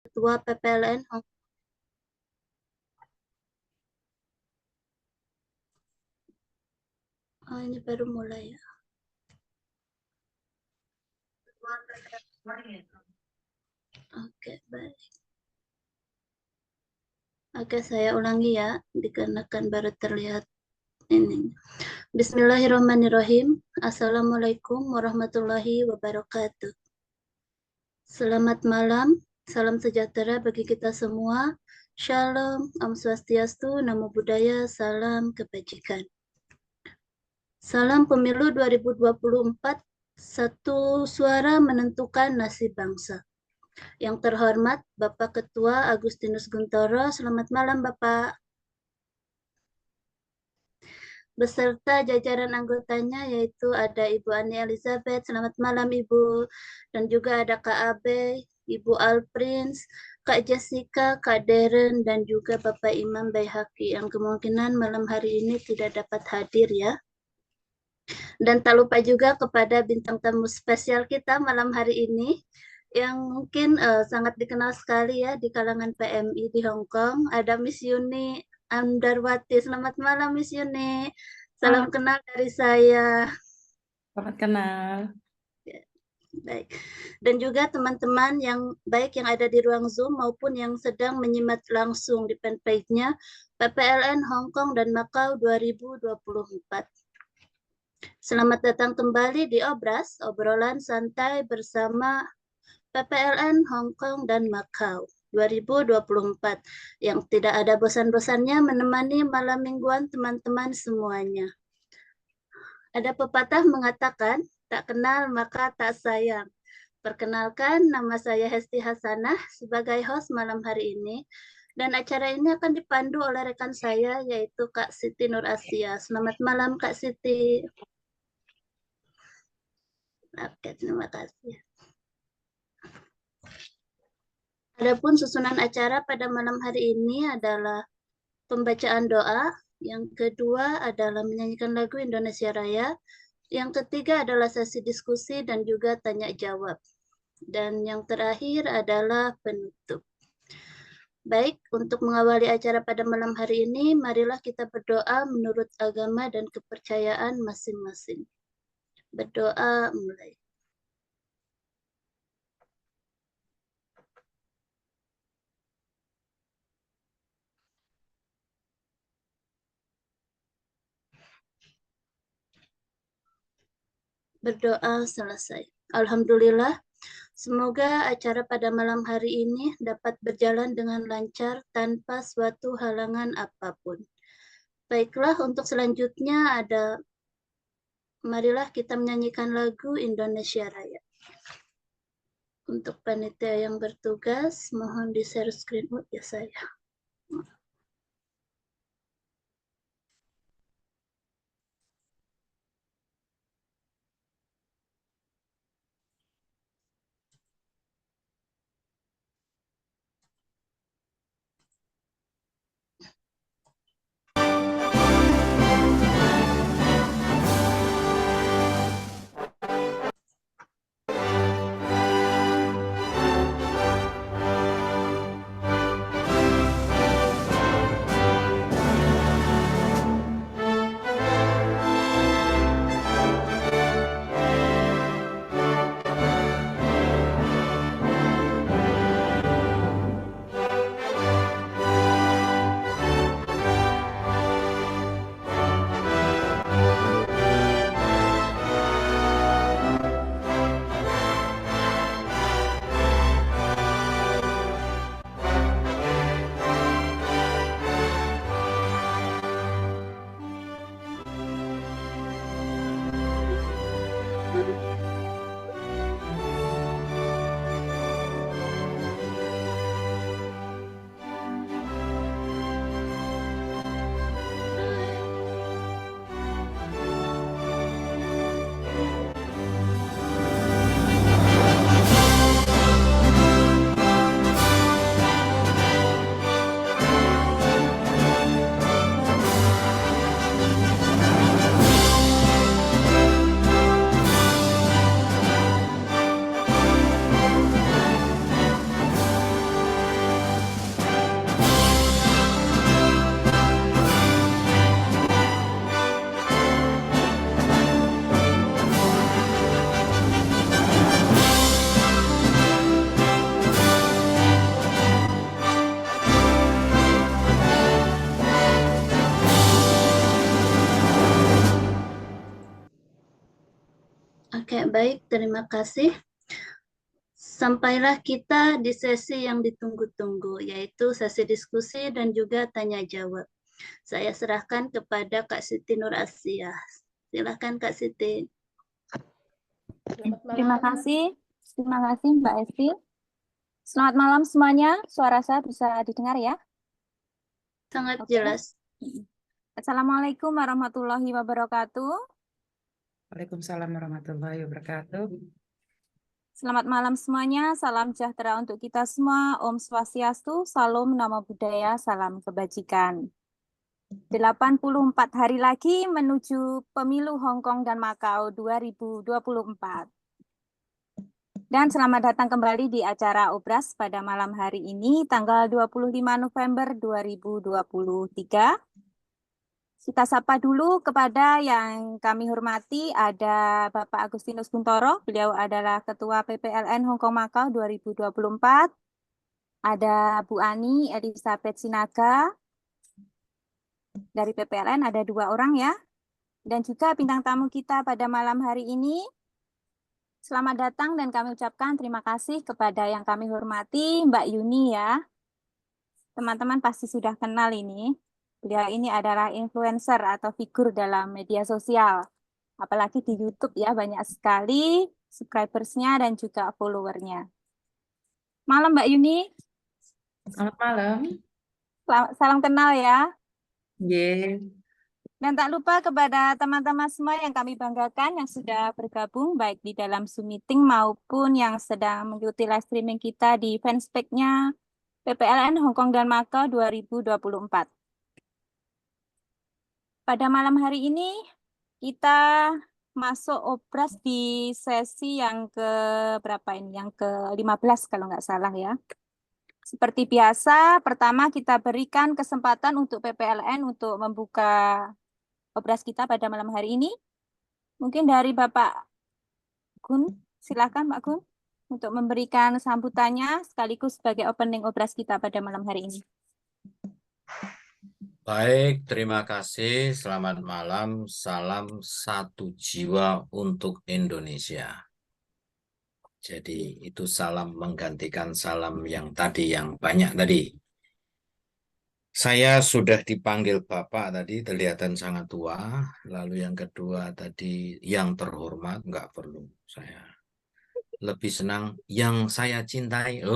Ketua PPLN Hong. Oh, ini baru mulai ya. Oke, baik. Oke, saya ulangi ya, dikarenakan baru terlihat ini. Bismillahirrahmanirrahim. Assalamualaikum warahmatullahi wabarakatuh. Selamat malam, salam sejahtera bagi kita semua. Shalom, Om Swastiastu, Namo Buddhaya, salam kebajikan. Salam Pemilu 2024, satu suara menentukan nasib bangsa. Yang terhormat Bapak Ketua Agustinus Guntoro, selamat malam Bapak. Beserta jajaran anggotanya yaitu ada Ibu Ani Elizabeth, selamat malam Ibu. Dan juga ada Kak Abe, Ibu Alprins, Kak Jessica, Kak Deren, dan juga Bapak Imam Baihaqi yang kemungkinan malam hari ini tidak dapat hadir ya. Dan tak lupa juga kepada bintang tamu spesial kita malam hari ini yang mungkin sangat dikenal sekali ya di kalangan PMI di Hong Kong. Ada Miss Yuni Andarwati. Selamat malam Miss Yuni. Salam kenal dari saya. Selamat kenal. Baik. Dan juga teman-teman yang baik yang ada di ruang Zoom maupun yang sedang menyimak langsung di fanpage-nya PPLN Hong Kong dan Macau 2024. Selamat datang kembali di Obras, obrolan santai bersama PPLN Hong Kong dan Macau 2024 yang tidak ada bosan-bosannya menemani malam mingguan teman-teman semuanya. Ada pepatah mengatakan, tak kenal maka tak sayang. Perkenalkan, nama saya Hesti Hasanah sebagai host malam hari ini. Dan acara ini akan dipandu oleh rekan saya, yaitu Kak Siti Nur Asia. Selamat malam, Kak Siti. Oke, terima kasih. Adapun susunan acara pada malam hari ini adalah pembacaan doa, yang kedua adalah menyanyikan lagu Indonesia Raya, yang ketiga adalah sesi diskusi dan juga tanya jawab. Dan yang terakhir adalah penutup. Baik, untuk mengawali acara pada malam hari ini, marilah kita berdoa menurut agama dan kepercayaan masing-masing. Berdoa mulai. Berdoa selesai. Alhamdulillah, semoga acara pada malam hari ini dapat berjalan dengan lancar tanpa suatu halangan apapun. Baiklah, untuk selanjutnya marilah kita menyanyikan lagu Indonesia Raya. Untuk panitia yang bertugas, mohon di-share screen ya saya. Baik, terima kasih. Sampailah kita di sesi yang ditunggu-tunggu, yaitu sesi diskusi dan juga tanya jawab. Saya serahkan kepada Kak Siti Nur Asia. Silakan Kak Siti. Terima kasih Mbak Esti. Selamat malam semuanya, suara saya bisa didengar ya? Sangat Oke. jelas. Assalamualaikum warahmatullahi wabarakatuh. Waalaikumsalam warahmatullahi wabarakatuh. Selamat malam semuanya, salam sejahtera untuk kita semua. Om Swastiastu, Salam Namo Buddhaya, salam kebajikan. 84 hari lagi menuju pemilu Hong Kong dan Makau 2024. Dan selamat datang kembali di acara Obras pada malam hari ini, tanggal 25 November 2023. Kita sapa dulu kepada yang kami hormati, ada Bapak Agustinus Guntoro, beliau adalah Ketua PPLN Hong Kong Makau 2024. Ada Bu Ani Elizabeth Sinaga, dari PPLN ada 2 orang ya. Dan juga bintang tamu kita pada malam hari ini, selamat datang dan kami ucapkan terima kasih kepada yang kami hormati, Mbak Yuni ya. Teman-teman pasti sudah kenal ini. Beliau ini adalah influencer atau figur dalam media sosial. Apalagi di YouTube ya, banyak sekali subscribersnya dan juga followernya. Malam Mbak Yuni. Selamat malam. Salam kenal ya. Yeah. Dan tak lupa kepada teman-teman semua yang kami banggakan yang sudah bergabung baik di dalam Zoom meeting maupun yang sedang mengikuti live streaming kita di fanspage-nya PPLN Hong Kong dan Makau 2024. Pada malam hari ini kita masuk obras di sesi yang ke berapa ini? Yang ke-15 kalau nggak salah ya. Seperti biasa, pertama kita berikan kesempatan untuk PPLN untuk membuka obras kita pada malam hari ini. Mungkin dari Bapak Gun, silakan Pak Gun untuk memberikan sambutannya sekaligus sebagai opening obras kita pada malam hari ini. Baik, terima kasih. Selamat malam. Salam satu jiwa untuk Indonesia. Jadi itu salam menggantikan salam yang tadi, yang banyak tadi. Saya sudah dipanggil Bapak tadi, kelihatan sangat tua. Lalu yang kedua tadi, yang terhormat, nggak perlu. Saya lebih senang yang saya cintai.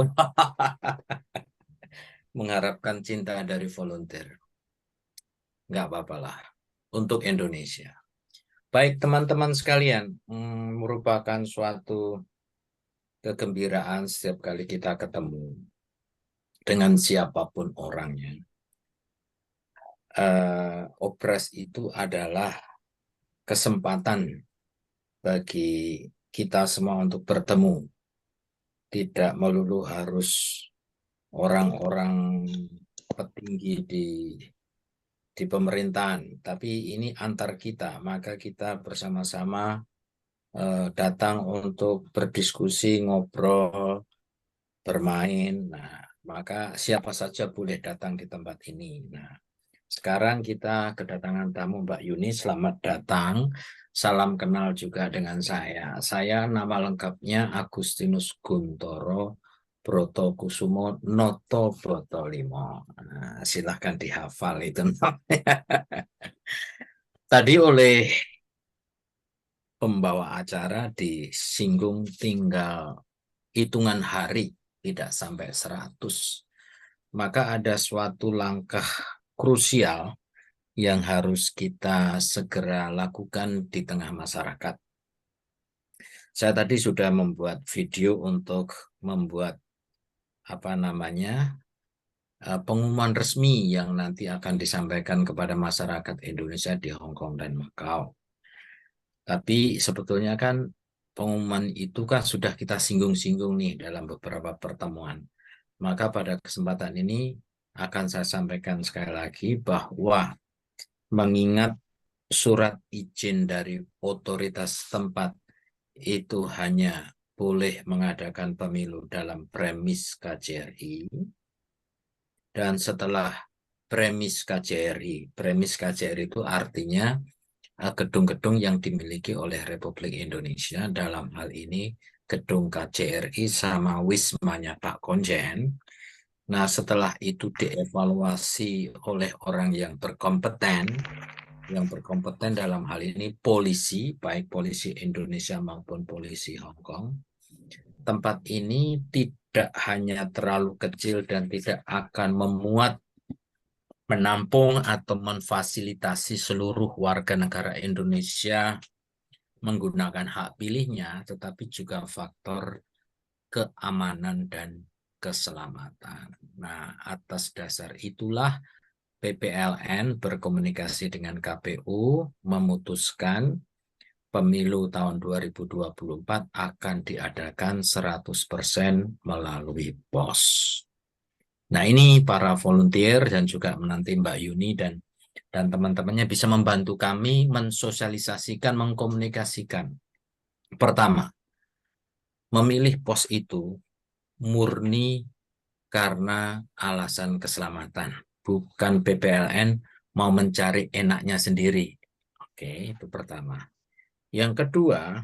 Mengharapkan cinta dari volunteer. Nggak apa-apa lah, untuk Indonesia. Baik teman-teman sekalian, merupakan suatu kegembiraan setiap kali kita ketemu dengan siapapun orangnya. Obras itu adalah kesempatan bagi kita semua untuk bertemu. Tidak melulu harus orang-orang petinggi di pemerintahan, tapi ini antar kita, maka kita bersama-sama datang untuk berdiskusi, ngobrol, bermain. Nah, maka siapa saja boleh datang di tempat ini. Nah, sekarang kita kedatangan tamu Mbak Yuni, selamat datang. Salam kenal juga dengan saya. Saya nama lengkapnya Agustinus Guntoro Broto Kusumo Noto Brotolimo. Nah, silahkan dihafal itu namanya. Tadi oleh pembawa acara disinggung tinggal hitungan hari, tidak sampai 100. Maka ada suatu langkah krusial yang harus kita segera lakukan di tengah masyarakat. Saya tadi sudah membuat video untuk membuat pengumuman resmi yang nanti akan disampaikan kepada masyarakat Indonesia di Hong Kong dan Makau. Tapi sebetulnya kan pengumuman itu kan sudah kita singgung-singgung nih dalam beberapa pertemuan. Maka pada kesempatan ini akan saya sampaikan sekali lagi bahwa mengingat surat izin dari otoritas tempat itu hanya boleh mengadakan pemilu dalam premis KJRI. Dan setelah premis KJRI itu artinya gedung-gedung yang dimiliki oleh Republik Indonesia, dalam hal ini gedung KJRI sama Wismanya Pak Konjen. Nah, setelah itu dievaluasi oleh orang yang berkompeten dalam hal ini polisi, baik polisi Indonesia maupun polisi Hong Kong. Tempat ini tidak hanya terlalu kecil dan tidak akan menampung atau memfasilitasi seluruh warga negara Indonesia menggunakan hak pilihnya, tetapi juga faktor keamanan dan keselamatan. Nah, atas dasar itulah PPLN berkomunikasi dengan KPU memutuskan pemilu tahun 2024 akan diadakan 100% melalui POS. Nah, ini para volunteer dan juga menanti Mbak Yuni dan teman-temannya bisa membantu kami mensosialisasikan, mengkomunikasikan. Pertama, memilih POS itu murni karena alasan keselamatan, bukan PPLN mau mencari enaknya sendiri. Oke, itu pertama. Yang kedua,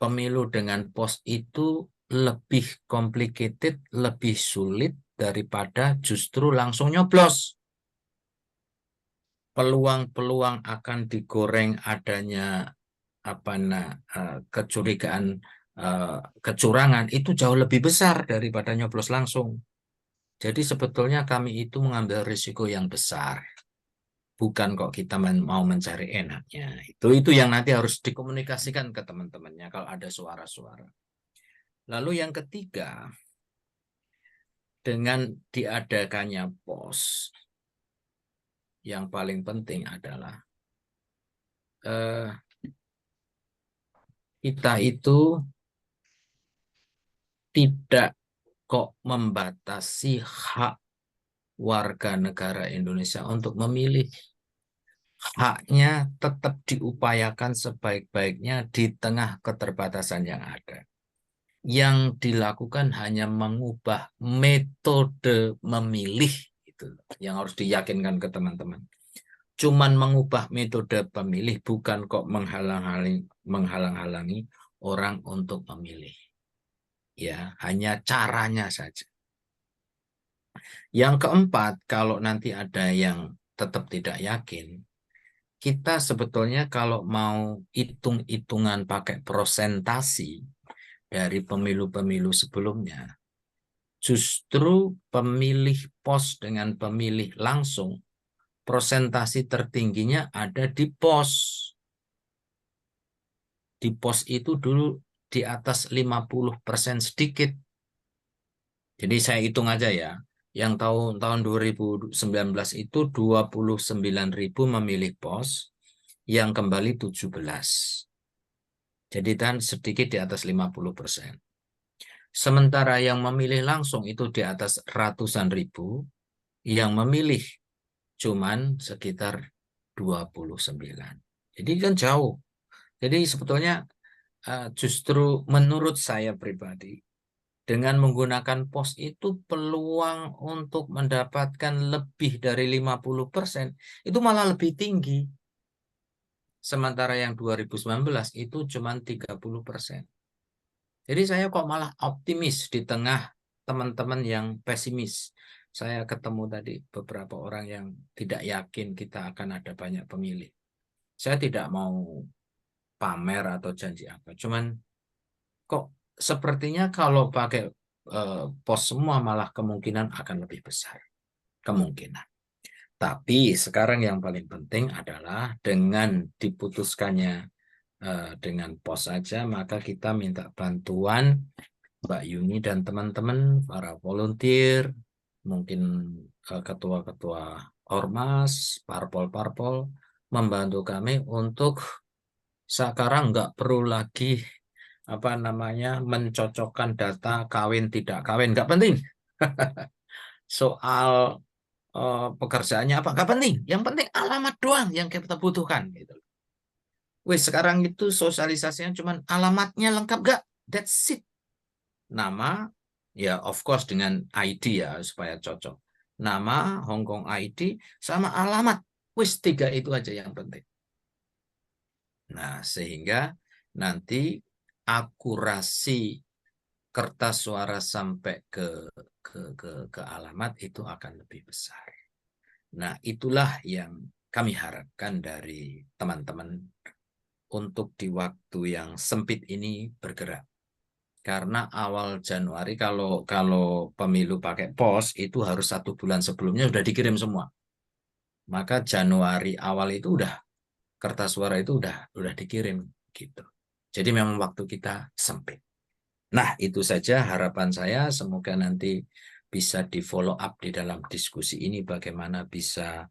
pemilu dengan POS itu lebih complicated, lebih sulit daripada justru langsung nyoblos. Peluang-peluang akan digoreng adanya kecurigaan kecurangan itu jauh lebih besar daripada nyoblos langsung. Jadi sebetulnya kami itu mengambil risiko yang besar. Bukan kok kita mau mencari enaknya. Itu yang nanti harus dikomunikasikan ke teman-temannya kalau ada suara-suara. Lalu yang ketiga, dengan diadakannya POS, yang paling penting adalah kita itu tidak kok membatasi hak warga negara Indonesia untuk memilih. Haknya tetap diupayakan sebaik-baiknya di tengah keterbatasan yang ada. Yang dilakukan hanya mengubah metode memilih, itu yang harus diyakinkan ke teman-teman. Cuman mengubah metode pemilih, bukan kok menghalang-halangi orang untuk memilih. Ya, hanya caranya saja. Yang keempat, kalau nanti ada yang tetap tidak yakin, kita sebetulnya kalau mau hitung-hitungan pakai prosentasi dari pemilu-pemilu sebelumnya, justru pemilih POS dengan pemilih langsung, prosentasi tertingginya ada di POS. Di POS itu dulu di atas 50% sedikit. Jadi saya hitung aja ya, yang tahun 2019 itu 29.000 memilih POS, yang kembali 17. Jadi dan sedikit di atas 50%. Sementara yang memilih langsung itu di atas ratusan ribu, yang memilih cuman sekitar 29. Jadi kan jauh. Jadi sebetulnya justru menurut saya pribadi, dengan menggunakan POS itu peluang untuk mendapatkan lebih dari 50% itu malah lebih tinggi. Sementara yang 2019 itu cuma 30%. Jadi saya kok malah optimis di tengah teman-teman yang pesimis. Saya ketemu tadi beberapa orang yang tidak yakin kita akan ada banyak pemilih. Saya tidak mau pamer atau janji apa. Cuman kok sepertinya kalau pakai POS semua malah kemungkinan akan lebih besar. Kemungkinan. Tapi sekarang yang paling penting adalah dengan diputuskannya dengan POS saja, maka kita minta bantuan Mbak Yuni dan teman-teman, para volunteer, mungkin ketua-ketua ormas, parpol-parpol, membantu kami untuk sekarang nggak perlu lagi mencocokkan data kawin tidak kawin, nggak penting. Soal pekerjaannya apa nggak penting, yang penting alamat doang yang kita butuhkan gitu. Wih, sekarang itu sosialisasinya cuma alamatnya lengkap nggak, that's it. Nama ya of course dengan ID ya supaya cocok, nama Hong Kong ID sama alamat, wis 3 itu aja yang penting. Nah, sehingga nanti akurasi kertas suara sampai ke alamat itu akan lebih besar. Nah, itulah yang kami harapkan dari teman-teman untuk di waktu yang sempit ini bergerak. Karena awal Januari kalau pemilu pakai pos itu harus 1 bulan sebelumnya sudah dikirim semua. Maka Januari awal itu udah kertas suara itu udah dikirim gitu. Jadi memang waktu kita sempit. Nah, itu saja harapan saya. Semoga nanti bisa di follow up di dalam diskusi ini bagaimana bisa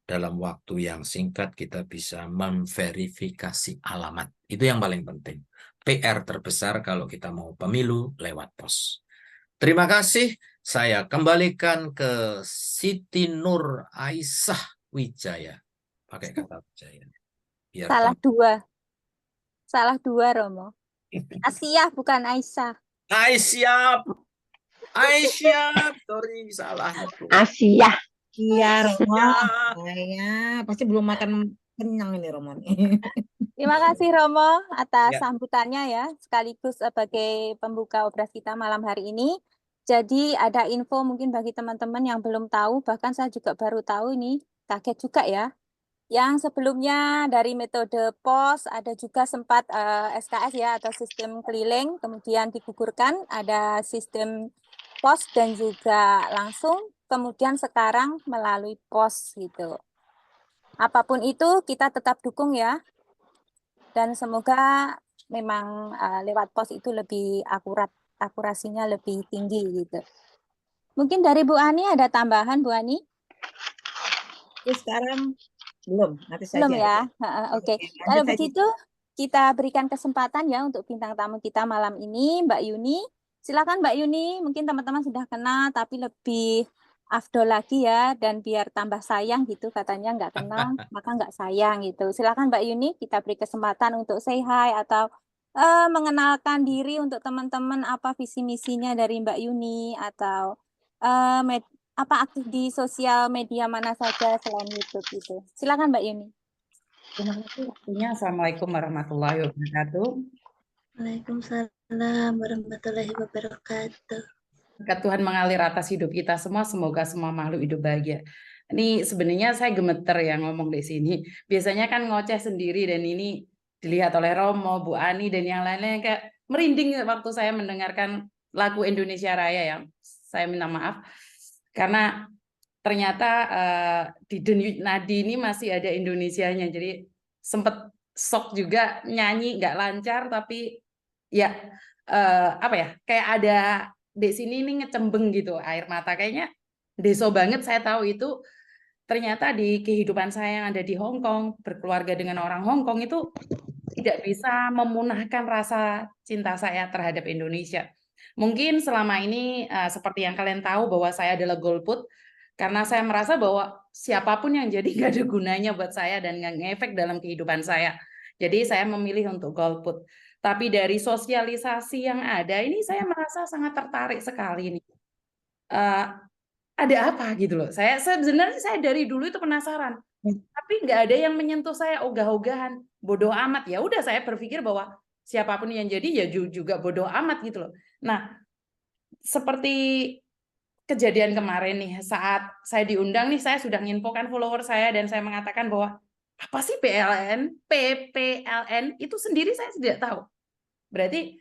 dalam waktu yang singkat kita bisa memverifikasi alamat. Itu yang paling penting. PR terbesar kalau kita mau pemilu lewat pos. Terima kasih. Saya kembalikan ke Siti Nur Aisyah Wijaya. Pakai kata Wijaya. Biar Salah dua Romo. Asia bukan Aisyah. Aisyah. Sorry, salah itu. Asia. Iya, Romo. Aisyah. Saya pasti belum makan kenyang ini, Romo. Terima kasih Romo atas Ya. sambutannya ya, sekaligus sebagai pembuka obras kita malam hari ini. Jadi ada info mungkin bagi teman-teman yang belum tahu, bahkan saya juga baru tahu ini, kaget juga ya. Yang sebelumnya dari metode POS ada juga sempat SKS ya atau sistem keliling, kemudian digugurkan ada sistem POS dan juga langsung, kemudian sekarang melalui POS gitu. Apapun itu kita tetap dukung ya. Dan semoga memang lewat POS itu lebih akurat, akurasinya lebih tinggi gitu. Mungkin dari Bu Ani ada tambahan Bu Ani? Terus sekarang belum, nanti saja. Belum ya? Oke. Lanjut Kalau saja. begitu kita berikan kesempatan ya untuk bintang tamu kita malam ini, Mbak Yuni. Silakan Mbak Yuni, mungkin teman-teman sudah kenal tapi lebih afdol lagi ya, dan biar tambah sayang gitu, katanya nggak kenal maka nggak sayang gitu. Silakan Mbak Yuni, kita beri kesempatan untuk say hi atau mengenalkan diri untuk teman-teman, apa visi misinya dari Mbak Yuni, atau apa aktif di sosial media mana saja selain YouTube itu. Silakan Mbak Yuni. Terima kasih waktunya. Assalamualaikum warahmatullahi wabarakatuh. Waalaikumsalam warahmatullahi wabarakatuh. Berkat Tuhan mengalir atas hidup kita semua, semoga semua makhluk hidup bahagia. Ini sebenarnya saya gemeter ya ngomong di sini. Biasanya kan ngoceh sendiri dan ini dilihat oleh Romo, Bu Ani dan yang lainnya kayak merinding waktu saya mendengarkan lagu Indonesia Raya ya. Saya minta maaf karena ternyata di denyut nadi ini masih ada Indonesianya. Jadi sempat shock juga, nyanyi nggak lancar tapi ya apa ya, kayak ada di sini ini ngecembeng gitu air mata, kayaknya deso banget. Saya tahu itu ternyata di kehidupan saya yang ada di Hong Kong, berkeluarga dengan orang Hong Kong itu tidak bisa memunahkan rasa cinta saya terhadap Indonesia. Mungkin selama ini seperti yang kalian tahu bahwa saya adalah golput, karena saya merasa bahwa siapapun yang jadi nggak ada gunanya buat saya dan nggak ngefek dalam kehidupan saya. Jadi saya memilih untuk golput. Tapi dari sosialisasi yang ada ini saya merasa sangat tertarik sekali nih. Ada apa gitu loh. Sebenarnya saya dari dulu itu penasaran. Tapi nggak ada yang menyentuh saya ogah-ogahan. Bodoh amat. Ya udah, saya berpikir bahwa siapapun yang jadi ya juga bodoh amat gitu loh. Nah, seperti kejadian kemarin nih, saat saya diundang nih, saya sudah menginfokan follower saya dan saya mengatakan bahwa apa sih PPLN itu sendiri saya tidak tahu. Berarti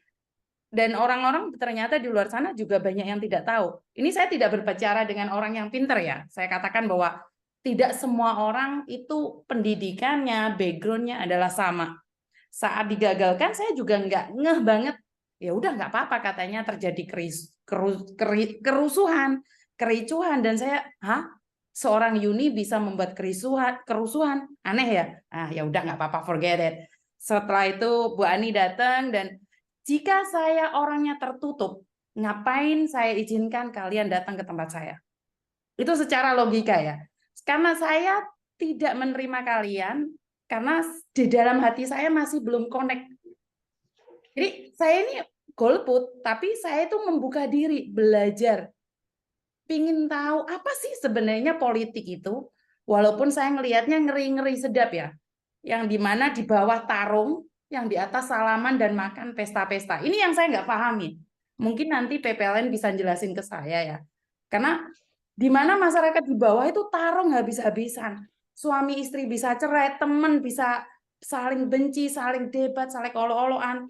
dan orang-orang ternyata di luar sana juga banyak yang tidak tahu. Ini saya tidak berbicara dengan orang yang pintar ya. Saya katakan bahwa tidak semua orang itu pendidikannya, backgroundnya adalah sama. Saat digagalkan saya juga nggak ngeh banget. Ya udah nggak apa-apa, katanya terjadi kerusuhan, kericuhan, dan saya, seorang Yuni bisa membuat kerusuhan, aneh ya. Ya udah nggak apa-apa, forget it. Setelah itu Bu Ani datang dan jika saya orangnya tertutup, ngapain saya izinkan kalian datang ke tempat saya? Itu secara logika ya. Karena saya tidak menerima kalian, karena di dalam hati saya masih belum connect. Jadi saya ini golput, tapi saya itu membuka diri, belajar. Pingin tahu apa sih sebenarnya politik itu, walaupun saya ngelihatnya ngeri-ngeri sedap ya. yang dimana di bawah tarung, yang di atas salaman dan makan pesta-pesta. Ini yang saya nggak pahami. Mungkin nanti PPLN bisa jelasin ke saya ya. Karena di mana masyarakat di bawah itu tarung habis-habisan. Suami istri bisa cerai, teman bisa saling benci, saling debat, saling olo-oloan.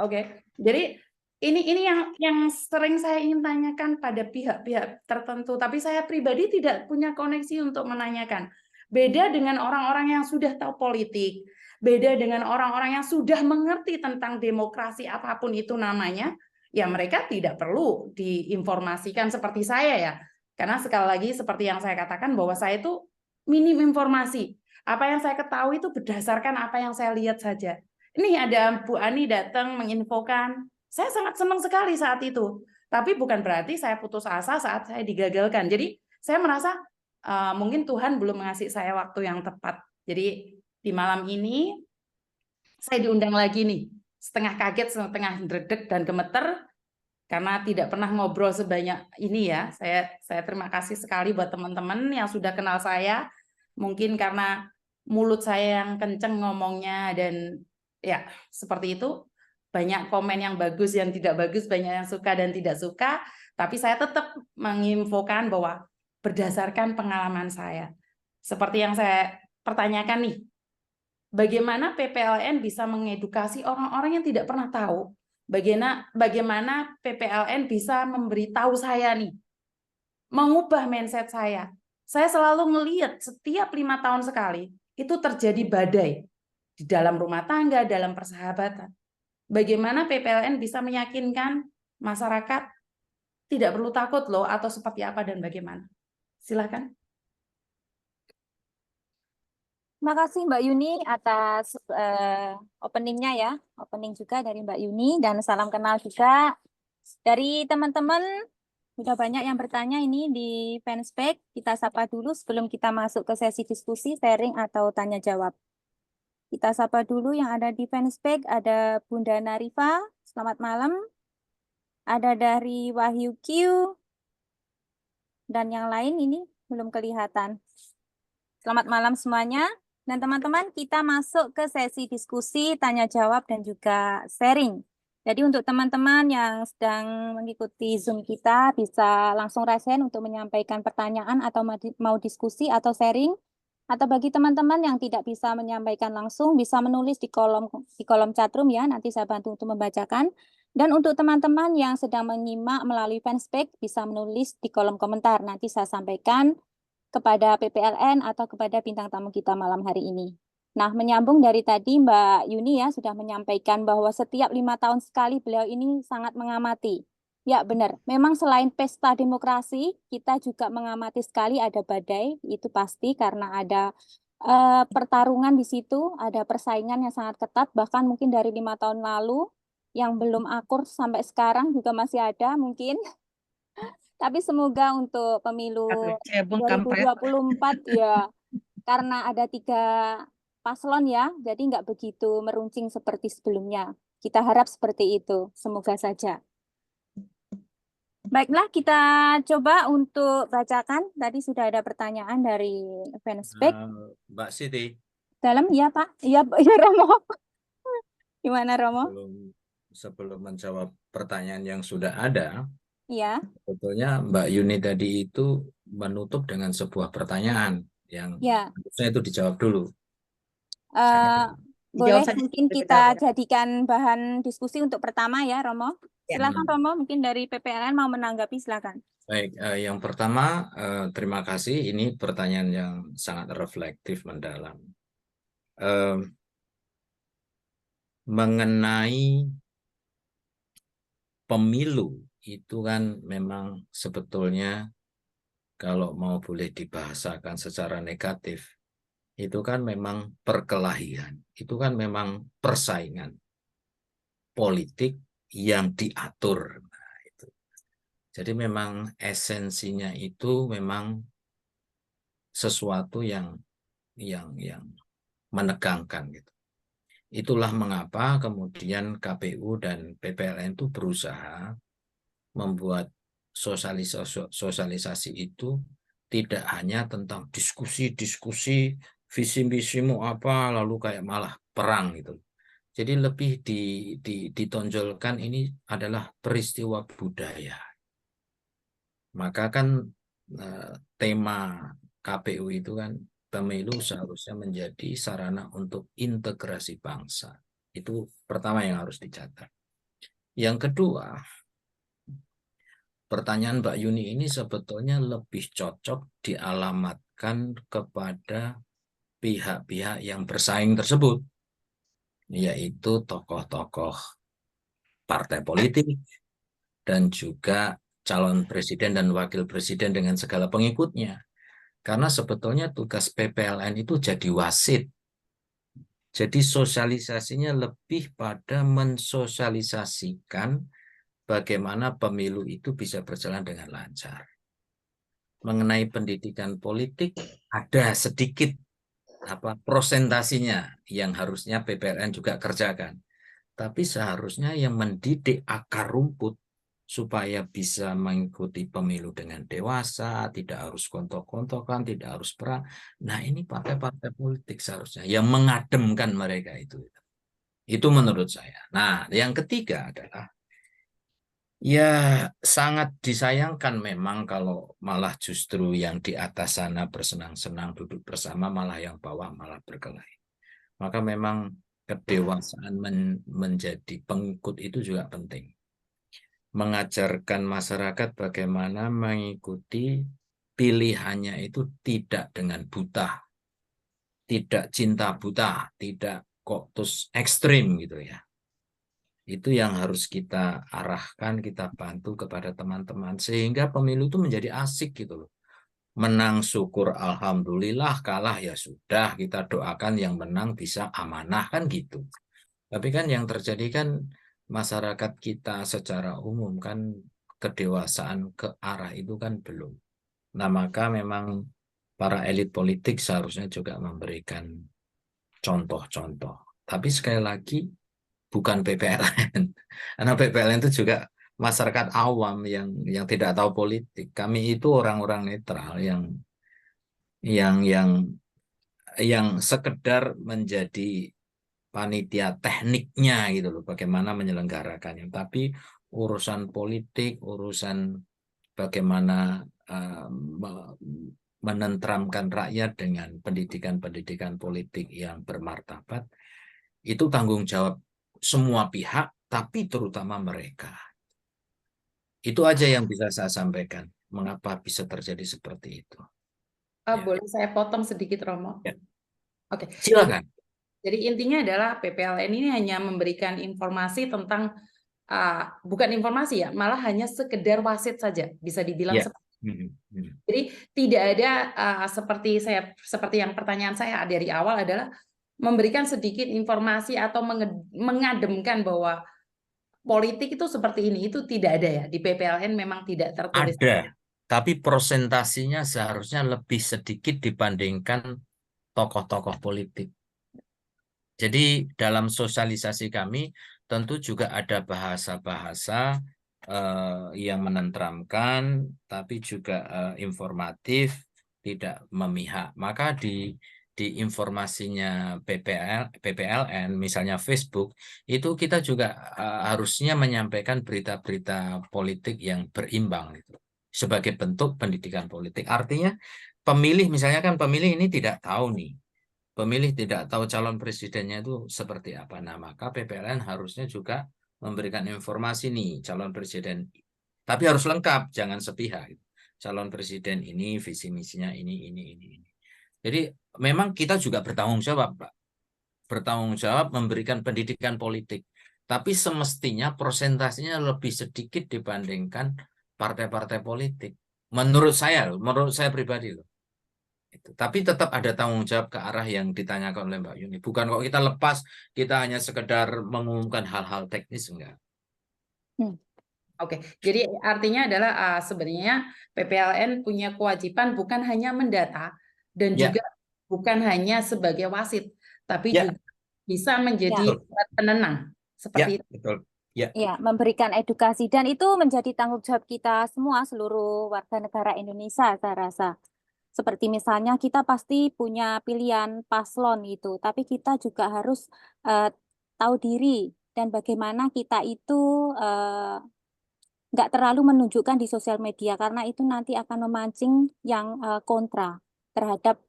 Oke, jadi ini yang sering saya ingin tanyakan pada pihak-pihak tertentu, tapi saya pribadi tidak punya koneksi untuk menanyakan. Beda dengan orang-orang yang sudah tahu politik, beda dengan orang-orang yang sudah mengerti tentang demokrasi apapun itu namanya, ya mereka tidak perlu diinformasikan seperti saya ya. Karena sekali lagi seperti yang saya katakan bahwa saya itu minim informasi. Apa yang saya ketahui itu berdasarkan apa yang saya lihat saja. Ini ada Bu Ani datang menginfokan. Saya sangat senang sekali saat itu. Tapi bukan berarti saya putus asa saat saya digagalkan. Jadi saya merasa mungkin Tuhan belum mengasih saya waktu yang tepat. Jadi di malam ini saya diundang lagi nih. Setengah kaget, setengah dredeg dan gemeter karena tidak pernah ngobrol sebanyak ini ya. Saya terima kasih sekali buat teman-teman yang sudah kenal saya. Mungkin karena mulut saya yang kenceng ngomongnya dan ya seperti itu. Banyak komen yang bagus, yang tidak bagus, banyak yang suka dan tidak suka. Tapi saya tetap menginfokan bahwa berdasarkan pengalaman saya. Seperti yang saya pertanyakan nih, bagaimana PPLN bisa mengedukasi orang-orang yang tidak pernah tahu? Bagaimana PPLN bisa memberitahu saya nih, mengubah mindset saya. Saya selalu melihat setiap 5 tahun sekali itu terjadi badai di dalam rumah tangga, dalam persahabatan. Bagaimana PPLN bisa meyakinkan masyarakat tidak perlu takut loh atau seperti apa dan bagaimana? Silakan. Terima kasih Mbak Yuni atas openingnya ya, opening juga dari Mbak Yuni dan salam kenal juga dari teman-teman. Sudah banyak yang bertanya ini di fanspage. Kita sapa dulu sebelum kita masuk ke sesi diskusi, sharing atau tanya jawab. Kita sapa dulu yang ada di fanspage, ada Bunda Narifa, selamat malam. Ada dari Wahyu Q, dan yang lain ini belum kelihatan. Selamat malam semuanya. Dan teman-teman, kita masuk ke sesi diskusi, tanya jawab, dan juga sharing. Jadi untuk teman-teman yang sedang mengikuti Zoom kita, bisa langsung raise hand untuk menyampaikan pertanyaan atau mau diskusi atau sharing. Atau bagi teman-teman yang tidak bisa menyampaikan langsung, bisa menulis di kolom chatroom ya, nanti saya bantu untuk membacakan. Dan untuk teman-teman yang sedang menyimak melalui fanspage, bisa menulis di kolom komentar, nanti saya sampaikan kepada PPLN atau kepada bintang tamu kita malam hari ini. Nah, menyambung dari tadi Mbak Yuni ya, sudah menyampaikan bahwa setiap 5 tahun sekali beliau ini sangat mengamati. Ya benar, memang selain pesta demokrasi, kita juga mengamati sekali ada badai, itu pasti karena ada pertarungan di situ, ada persaingan yang sangat ketat, bahkan mungkin dari 5 tahun lalu, yang belum akur sampai sekarang juga masih ada mungkin. Tapi semoga untuk pemilu 2024 ya, karena ada 3 paslon ya, jadi nggak begitu meruncing seperti sebelumnya. Kita harap seperti itu, semoga saja. Baiklah, kita coba untuk bacakan. Tadi sudah ada pertanyaan dari fanspage. Mbak Siti. Dalam, ya Pak. Iya, ya Romo. Gimana Romo? Sebelum menjawab pertanyaan yang sudah ada, ya. Sebetulnya Mbak Yuni tadi itu menutup dengan sebuah pertanyaan yang harusnya itu dijawab dulu. Boleh mungkin kita jadikan bahan diskusi untuk pertama ya Romo. Silakan Romo, mungkin dari PPLN mau menanggapi silakan. Baik, yang pertama terima kasih, ini pertanyaan yang sangat reflektif mendalam. Mengenai pemilu itu kan memang sebetulnya kalau mau boleh dibahasakan secara negatif, itu kan memang perkelahian, itu kan memang persaingan politik yang diatur. Nah, itu. Jadi memang esensinya itu memang sesuatu yang menegangkan gitu. Itulah mengapa kemudian KPU dan PPLN itu berusaha membuat sosialisasi itu tidak hanya tentang diskusi-diskusi visi misimu apa lalu kayak malah perang gitu. Jadi lebih ditonjolkan ini adalah peristiwa budaya. Maka kan tema KPU itu kan pemilu seharusnya menjadi sarana untuk integrasi bangsa. Itu pertama yang harus dicatat. Yang kedua, pertanyaan Mbak Yuni ini sebetulnya lebih cocok dialamatkan kepada pihak-pihak yang bersaing tersebut, yaitu tokoh-tokoh partai politik dan juga calon presiden dan wakil presiden dengan segala pengikutnya. Karena sebetulnya tugas PPLN itu jadi wasit. Jadi sosialisasinya lebih pada mensosialisasikan bagaimana pemilu itu bisa berjalan dengan lancar. Mengenai pendidikan politik, ada sedikit prosentasinya yang harusnya PPLN juga kerjakan. Tapi seharusnya yang mendidik akar rumput supaya bisa mengikuti pemilu dengan dewasa, tidak harus kontok-kontokan, tidak harus perang. Nah, ini partai-partai politik seharusnya yang mengademkan mereka itu. Itu menurut saya. Nah, yang ketiga adalah ya sangat disayangkan memang kalau malah justru yang di atas sana bersenang-senang duduk bersama, malah yang bawah malah berkelahi. Maka memang kedewasaan menjadi pengikut itu juga penting. Mengajarkan masyarakat bagaimana mengikuti pilihannya itu tidak dengan buta, tidak cinta buta, tidak kok terus ekstrim gitu ya. Itu yang harus kita arahkan, kita bantu kepada teman-teman sehingga pemilu itu menjadi asik gitu loh. Menang syukur alhamdulillah, kalah ya sudah, kita doakan yang menang bisa amanah kan gitu. Tapi kan yang terjadi kan masyarakat kita secara umum kan kedewasaan ke arah itu kan belum. Nah, maka memang para elit politik seharusnya juga memberikan contoh-contoh. Tapi sekali lagi bukan PPLN. Karena PPLN itu juga masyarakat awam yang tidak tahu politik. Kami itu orang-orang netral yang sekedar menjadi panitia tekniknya gitu loh, bagaimana menyelenggarakannya. Tapi urusan politik, urusan bagaimana menenteramkan rakyat dengan pendidikan-pendidikan politik yang bermartabat, itu tanggung jawab semua pihak, tapi terutama mereka. Itu aja yang bisa saya sampaikan. Mengapa bisa terjadi seperti itu? Ya. Boleh saya potong sedikit, Romo? Ya. Oke. Silakan. Jadi intinya adalah PPLN ini hanya memberikan informasi tentang bukan informasi ya, malah hanya sekedar wasit saja, bisa dibilang Ya. Jadi tidak ada seperti yang pertanyaan saya dari awal adalah memberikan sedikit informasi atau mengademkan bahwa politik itu seperti ini, itu tidak ada ya di PPLN, memang tidak tertulis. Ada, tapi prosentasinya seharusnya lebih sedikit dibandingkan tokoh-tokoh politik. Jadi dalam sosialisasi kami tentu juga ada bahasa-bahasa yang menenteramkan, tapi juga informatif, tidak memihak. Maka di informasinya PPLN, misalnya Facebook, itu kita juga harusnya menyampaikan berita-berita politik yang berimbang gitu, sebagai bentuk pendidikan politik. Artinya pemilih, misalnya kan pemilih ini tidak tahu nih, pemilih tidak tahu calon presidennya itu seperti apa. Nah, maka PPLN harusnya juga memberikan informasi nih calon presiden. Tapi harus lengkap, jangan sepihak. Calon presiden ini visi misinya ini. Jadi memang kita juga bertanggung jawab, Pak. Bertanggung jawab memberikan pendidikan politik. Tapi semestinya prosentasinya lebih sedikit dibandingkan partai-partai politik. Menurut saya pribadi loh. Tapi tetap ada tanggung jawab ke arah yang ditanyakan oleh Mbak Yuni. Bukan kok kita lepas, kita hanya sekedar mengumumkan hal-hal teknis, enggak. Oke, jadi artinya adalah sebenarnya PPLN punya kewajiban bukan hanya mendata dan juga bukan hanya sebagai wasit, tapi juga bisa menjadi penenang seperti itu. Betul. Ya, memberikan edukasi, dan itu menjadi tanggung jawab kita semua, seluruh warga negara Indonesia, saya rasa. Seperti misalnya kita pasti punya pilihan paslon itu, tapi kita juga harus tahu diri dan bagaimana kita itu nggak terlalu menunjukkan di sosial media karena itu nanti akan memancing yang kontra terhadap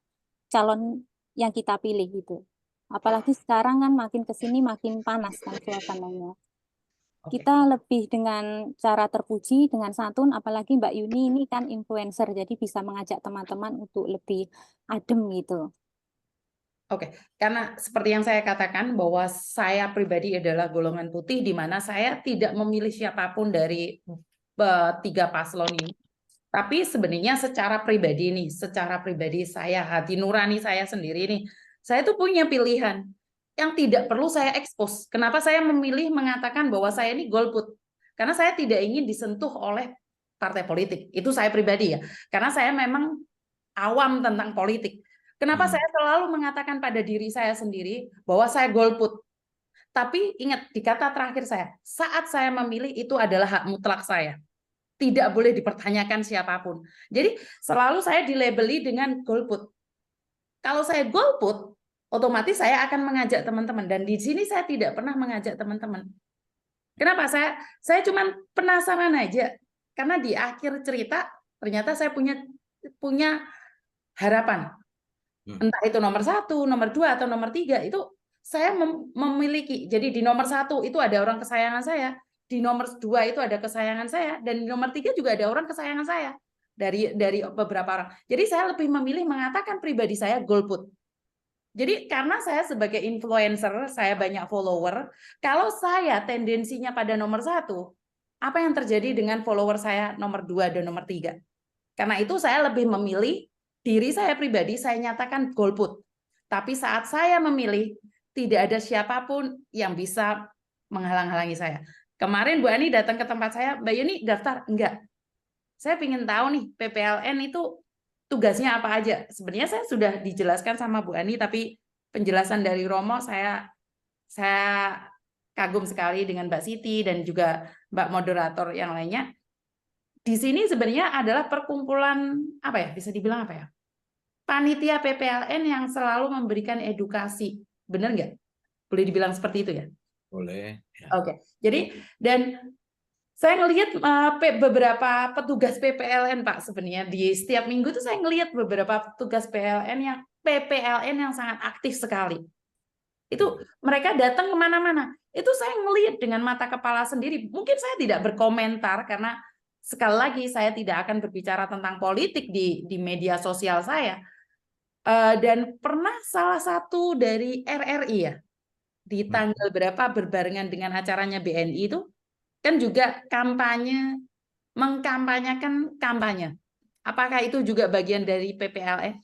calon yang kita pilih gitu. Apalagi sekarang kan makin ke sini makin panas kan suasananya. Oke. Kita lebih dengan cara terpuji, dengan santun, apalagi Mbak Yuni ini kan influencer, jadi bisa mengajak teman-teman untuk lebih adem gitu. Oke, karena seperti yang saya katakan bahwa saya pribadi adalah golongan putih di mana saya tidak memilih siapapun dari tiga paslon ini. Tapi sebenarnya secara pribadi saya, hati nurani saya sendiri nih, saya tuh punya pilihan yang tidak perlu saya expose. Kenapa saya memilih mengatakan bahwa saya ini golput? Karena saya tidak ingin disentuh oleh partai politik. Itu saya pribadi ya. Karena saya memang awam tentang politik. Kenapa saya selalu mengatakan pada diri saya sendiri bahwa saya golput? Tapi ingat di kata terakhir saya, saat saya memilih itu adalah hak mutlak saya. Tidak boleh dipertanyakan siapapun. Jadi selalu saya dilabeli dengan golput. Kalau saya golput, otomatis saya akan mengajak teman-teman. Dan di sini saya tidak pernah mengajak teman-teman. Kenapa? Saya cuma penasaran aja. Karena di akhir cerita ternyata saya punya harapan. Entah itu nomor 1, nomor 2, atau nomor 3, itu saya memiliki. Jadi di nomor 1 itu ada orang kesayangan saya. Di nomor 2 itu ada kesayangan saya. Dan di nomor 3 juga ada orang kesayangan saya. Dari beberapa orang. Jadi saya lebih memilih mengatakan pribadi saya golput. Jadi karena saya sebagai influencer, saya banyak follower, kalau saya tendensinya pada nomor 1, apa yang terjadi dengan follower saya nomor 2 dan nomor 3? Karena itu saya lebih memilih diri saya pribadi, saya nyatakan golput. Tapi saat saya memilih, tidak ada siapapun yang bisa menghalang-halangi saya. Kemarin Bu Ani datang ke tempat saya, Mbak Yuni daftar? Enggak. Saya ingin tahu nih, PPLN itu tugasnya apa aja. Sebenarnya saya sudah dijelaskan sama Bu Ani, tapi penjelasan dari Romo saya kagum sekali dengan Mbak Siti dan juga Mbak moderator yang lainnya. Di sini sebenarnya adalah perkumpulan apa ya? Bisa dibilang apa ya? Panitia PPLN yang selalu memberikan edukasi. Benar nggak? Boleh dibilang seperti itu ya? Boleh. Ya. Oke. Jadi dan saya ngelihat beberapa petugas PPLN Pak sebenarnya di setiap minggu itu saya ngelihat beberapa petugas PPLN yang sangat aktif sekali. Itu mereka datang kemana-mana. Itu saya ngelihat dengan mata kepala sendiri. Mungkin saya tidak berkomentar karena sekali lagi saya tidak akan berbicara tentang politik di media sosial saya. Dan pernah salah satu dari RRI ya di tanggal berapa berbarengan dengan acaranya BNI itu kan juga mengkampanyekan kampanye. Apakah itu juga bagian dari PPLN?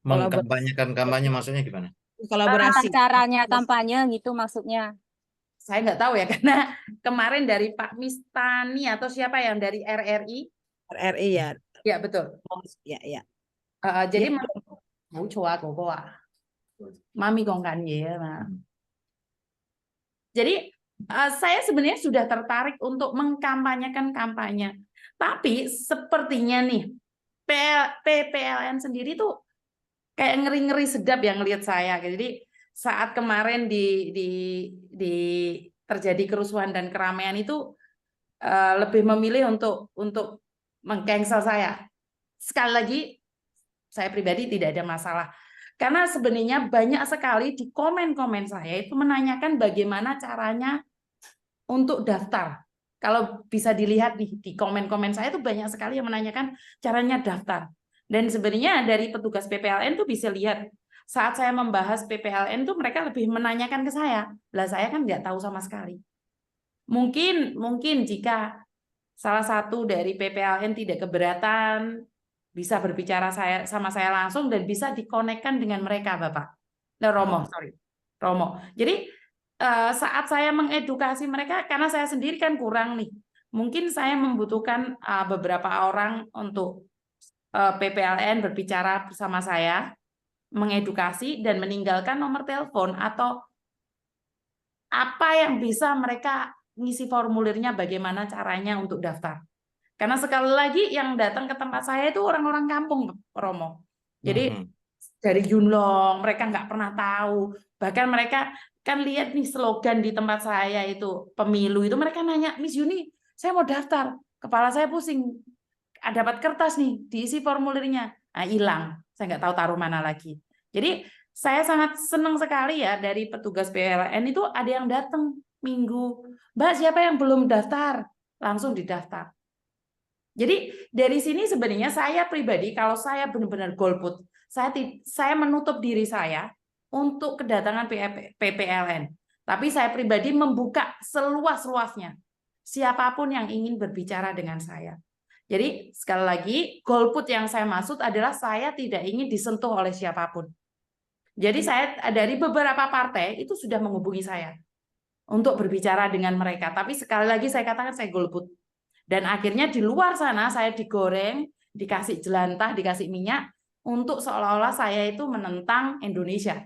Mengkampanyekan kampanye maksudnya gimana? Kolaborasi. Caranya kampanye gitu maksudnya. Saya nggak tahu ya karena kemarin dari Pak Mistani atau siapa yang dari RRI. RRI ya. Ya betul. Ya, ya. Jadi Ya. Mami kongkan ya. Jadi saya sebenarnya sudah tertarik untuk mengkampanyekan kampanye. Tapi sepertinya nih PPLN sendiri tuh kayak ngeri-ngeri sedap yang ngelihat saya. Jadi saat kemarin terjadi kerusuhan dan keramaian itu lebih memilih untuk meng-cancel saya. Sekali lagi saya pribadi tidak ada masalah. Karena sebenarnya banyak sekali di komen-komen saya itu menanyakan bagaimana caranya untuk daftar. Kalau bisa dilihat di komen-komen saya itu banyak sekali yang menanyakan caranya daftar. Dan sebenarnya dari petugas PPLN itu bisa lihat saat saya membahas PPLN itu mereka lebih menanyakan ke saya. Lah saya kan nggak tahu sama sekali. Mungkin jika salah satu dari PPLN tidak keberatan bisa berbicara sama saya langsung dan bisa dikonekkan dengan mereka, Bapak. Nah, Romo. Jadi saat saya mengedukasi mereka, karena saya sendiri kan kurang nih, mungkin saya membutuhkan beberapa orang untuk PPLN berbicara bersama saya, mengedukasi dan meninggalkan nomor telepon atau apa yang bisa mereka ngisi formulirnya, bagaimana caranya untuk daftar. Karena sekali lagi yang datang ke tempat saya itu orang-orang kampung, Romo. Jadi dari Yunlong, mereka nggak pernah tahu. Bahkan mereka kan lihat nih slogan di tempat saya itu, pemilu itu, mereka nanya, Miss Yuni, saya mau daftar. Kepala saya pusing. Dapat kertas nih, diisi formulirnya. Nah, hilang. Saya nggak tahu taruh mana lagi. Jadi saya sangat senang sekali ya dari petugas PLN itu ada yang datang minggu. Mbak, siapa yang belum daftar? Langsung didaftar. Jadi dari sini sebenarnya saya pribadi kalau saya benar-benar golput, saya menutup diri saya untuk kedatangan PPLN. Tapi saya pribadi membuka seluas-luasnya siapapun yang ingin berbicara dengan saya. Jadi sekali lagi golput yang saya maksud adalah saya tidak ingin disentuh oleh siapapun. Jadi saya dari beberapa partai itu sudah menghubungi saya untuk berbicara dengan mereka. Tapi sekali lagi saya katakan saya golput. Dan akhirnya di luar sana saya digoreng, dikasih jelantah, dikasih minyak, untuk seolah-olah saya itu menentang Indonesia.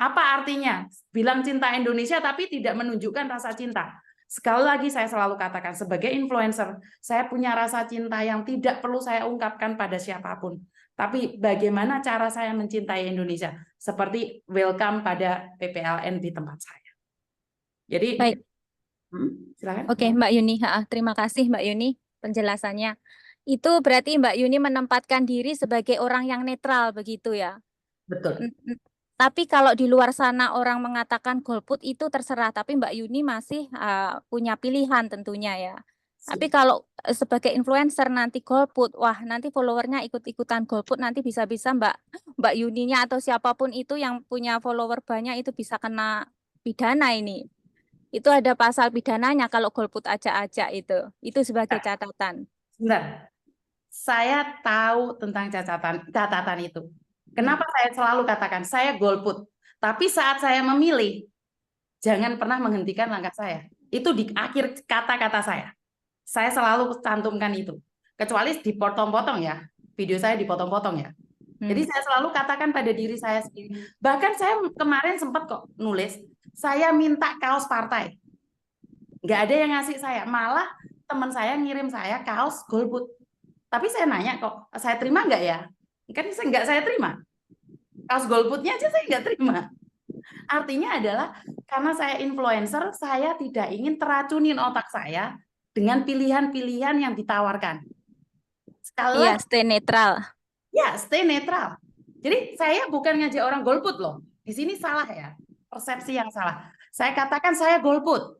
Apa artinya? Bilang cinta Indonesia tapi tidak menunjukkan rasa cinta. Sekali lagi saya selalu katakan, sebagai influencer, saya punya rasa cinta yang tidak perlu saya ungkapkan pada siapapun. Tapi bagaimana cara saya mencintai Indonesia? Seperti welcome pada PPLN di tempat saya. Jadi, Baik. Silakan. Oke, Mbak Yuni. Terima kasih Mbak Yuni penjelasannya. Itu berarti Mbak Yuni menempatkan diri sebagai orang yang netral begitu ya. Betul. Tapi kalau di luar sana orang mengatakan golput itu terserah, tapi Mbak Yuni masih punya pilihan tentunya ya. Tapi kalau sebagai influencer nanti golput, wah nanti followernya ikut-ikutan golput, nanti bisa-bisa Mbak Yuninya atau siapapun itu yang punya follower banyak itu bisa kena pidana ini. Itu ada pasal pidananya kalau golput acak-acak itu. Itu sebagai catatan. Sebentar. Saya tahu tentang catatan itu. Kenapa saya selalu katakan saya golput. Tapi saat saya memilih, jangan pernah menghentikan langkah saya. Itu di akhir kata-kata saya. Saya selalu cantumkan itu. Kecuali dipotong-potong ya. Video saya dipotong-potong ya. Jadi saya selalu katakan pada diri saya sendiri. Bahkan saya kemarin sempat kok nulis, saya minta kaos partai. Nggak ada yang ngasih saya. Malah teman saya ngirim saya kaos golput. Tapi saya nanya kok, saya terima nggak ya? Kan nggak saya terima. Kaos golputnya aja saya nggak terima. Artinya adalah karena saya influencer, saya tidak ingin teracunin otak saya dengan pilihan-pilihan yang ditawarkan. Sekali Iya, stay netral. Ya, stay netral. Jadi saya bukan ngajak orang golput loh. Di sini salah ya, persepsi yang salah. Saya katakan saya golput.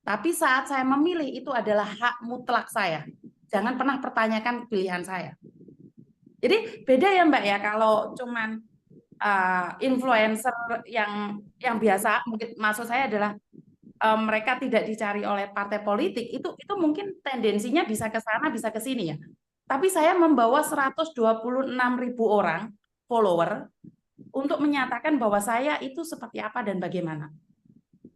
Tapi saat saya memilih itu adalah hak mutlak saya. Jangan pernah pertanyakan pilihan saya. Jadi beda ya Mbak ya kalau cuman influencer yang biasa, mungkin maksud saya adalah mereka tidak dicari oleh partai politik, itu mungkin tendensinya bisa ke sana bisa ke sini ya. Tapi saya membawa 126.000 orang follower untuk menyatakan bahwa saya itu seperti apa dan bagaimana.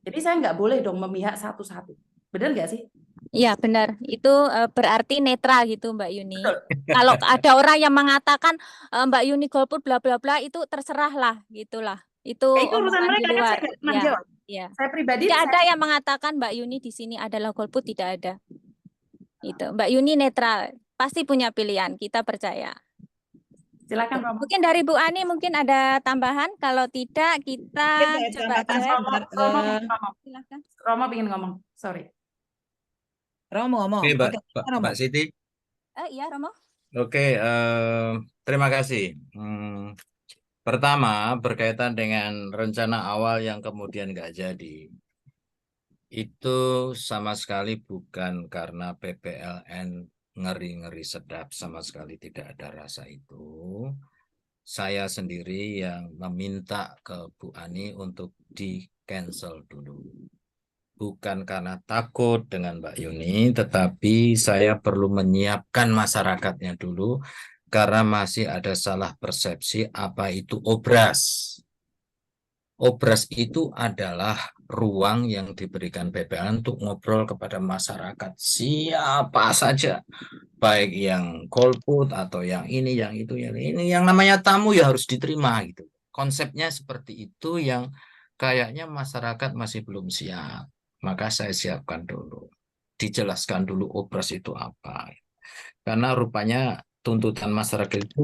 Jadi saya nggak boleh dong memihak satu-satu. Benar nggak sih? Iya benar, itu berarti netral gitu Mbak Yuni. Kalau ada orang yang mengatakan Mbak Yuni golput bla bla bla, itu terserah lah gitulah. Itu Ya, itu urusan omongan di mereka kan luar. saya nggak pernah jawab. Ya. Saya pribadi Tidak ada yang mengatakan Mbak Yuni di sini adalah golput, tidak ada. Itu Mbak Yuni netral, pasti punya pilihan, kita percaya. Silakan Romo. Mungkin dari Bu Ani mungkin ada tambahan, kalau tidak kita coba jawab. Silakan. Romo ingin ngomong, sorry. Romo ngomong. Oke, Romo. Mbak Siti. Iya Romo. Oke, terima kasih. Pertama, berkaitan dengan rencana awal yang kemudian nggak jadi. Itu sama sekali bukan karena PPLN ngeri-ngeri sedap, sama sekali tidak ada rasa itu. Saya sendiri yang meminta ke Bu Ani untuk di-cancel dulu. Bukan karena takut dengan Mbak Yuni, tetapi saya perlu menyiapkan masyarakatnya dulu karena masih ada salah persepsi apa itu obras. Obras itu adalah ruang yang diberikan PPLN untuk ngobrol kepada masyarakat siapa saja, baik yang golput atau yang ini, yang itu, yang ini, yang namanya tamu ya harus diterima gitu. Konsepnya seperti itu yang kayaknya masyarakat masih belum siap. Maka saya siapkan dulu, dijelaskan dulu obras itu apa. Karena rupanya tuntutan masyarakat itu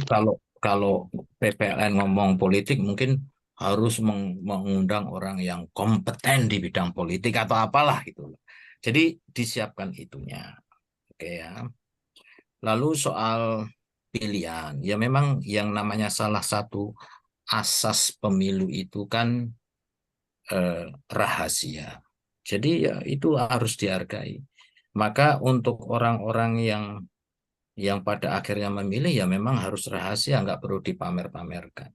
kalau PPLN ngomong politik mungkin harus mengundang orang yang kompeten di bidang politik atau apalah gitu. Jadi disiapkan itunya. Oke ya. Lalu soal pilihan, ya memang yang namanya salah satu asas pemilu itu kan rahasia. Jadi ya itu harus dihargai. Maka untuk orang-orang yang pada akhirnya memilih ya memang harus rahasia, nggak perlu dipamer-pamerkan.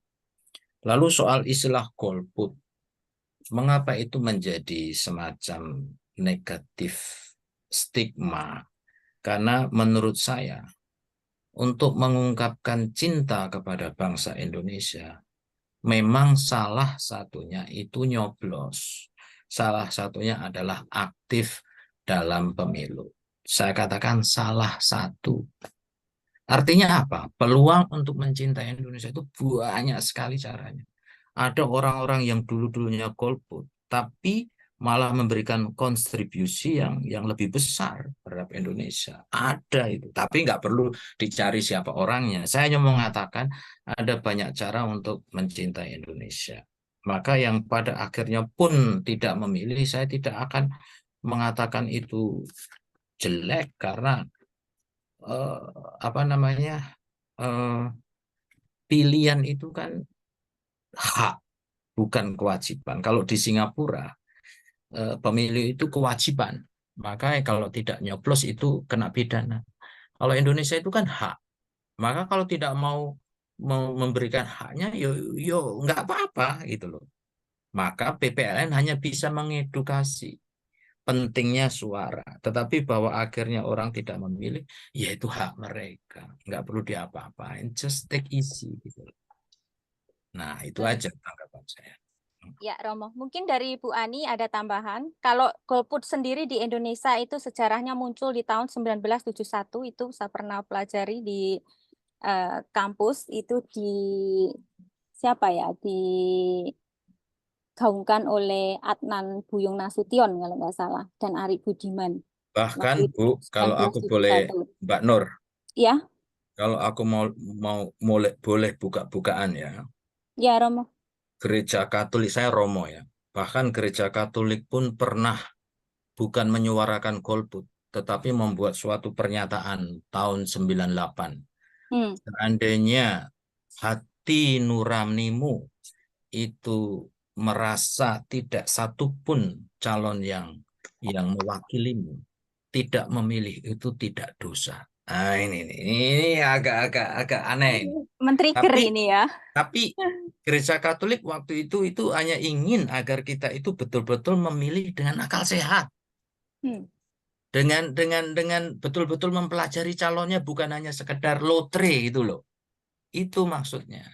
Lalu soal istilah golput, mengapa itu menjadi semacam negatif stigma? Karena menurut saya, untuk mengungkapkan cinta kepada bangsa Indonesia, memang salah satunya itu nyoblos. Salah satunya adalah aktif dalam pemilu. Saya katakan salah satu. Artinya apa? Peluang untuk mencintai Indonesia itu banyak sekali caranya. Ada orang-orang yang dulu-dulunya golput, tapi malah memberikan kontribusi yang lebih besar terhadap Indonesia. Ada itu, tapi nggak perlu dicari siapa orangnya. Saya hanya mengatakan ada banyak cara untuk mencintai Indonesia. Maka yang pada akhirnya pun tidak memilih, saya tidak akan mengatakan itu jelek karena apa namanya pilihan itu kan hak, bukan kewajiban. Kalau di Singapura pemilih itu kewajiban, maka kalau tidak nyoblos itu kena pidana. Kalau Indonesia itu kan hak, maka kalau tidak mau memberikan haknya, yo nggak apa-apa gitu loh. Maka PPLN hanya bisa mengedukasi pentingnya suara, tetapi bahwa akhirnya orang tidak memilih, ya itu hak mereka, nggak perlu diapa-apain, just take easy gitu. Nah itu aja tanggapan saya. Ya, Romo. Mungkin dari Bu Ani ada tambahan. Kalau golput sendiri di Indonesia itu sejarahnya muncul di tahun 1971. Itu saya pernah pelajari di kampus. Itu di siapa ya? Digaungkan oleh Adnan Buyung Nasution kalau nggak salah dan Ari Budiman. Bahkan Waktu Bu, itu kalau aku boleh 1971. Mbak Nur, Ya, kalau aku boleh buka-bukaan ya, ya Romo. gereja Katolik, saya Romo ya, bahkan gereja Katolik pun pernah bukan menyuarakan golput, tetapi membuat suatu pernyataan tahun 98. Seandainya hati nuranimu itu merasa tidak satupun calon yang mewakilimu, tidak memilih itu tidak dosa. Nah, ini agak aneh. Men-trigger Tapi ini ya. Gereja Katolik waktu itu hanya ingin agar kita itu betul-betul memilih dengan akal sehat. Dengan betul-betul mempelajari calonnya, bukan hanya sekedar lotre itu loh. Itu maksudnya.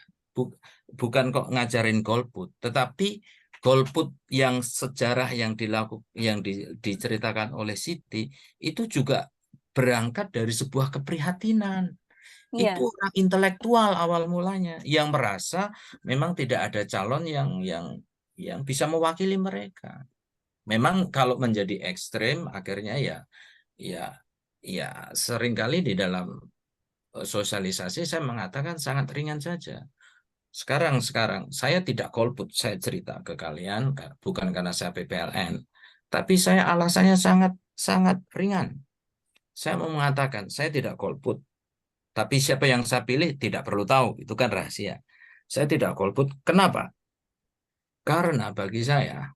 Bukan kok ngajarin golput, tetapi golput yang sejarah yang diceritakan oleh Siti itu juga berangkat dari sebuah keprihatinan. Itu orang intelektual awal mulanya yang merasa memang tidak ada calon yang bisa mewakili mereka. Memang kalau menjadi ekstrem akhirnya ya seringkali di dalam sosialisasi saya mengatakan sangat ringan saja. Sekarang saya tidak golput, saya cerita ke kalian bukan karena saya PPLN, tapi saya alasannya sangat ringan. Saya mau mengatakan saya tidak golput, tapi siapa yang saya pilih tidak perlu tahu, itu kan rahasia. Saya tidak golput. Kenapa? Karena bagi saya,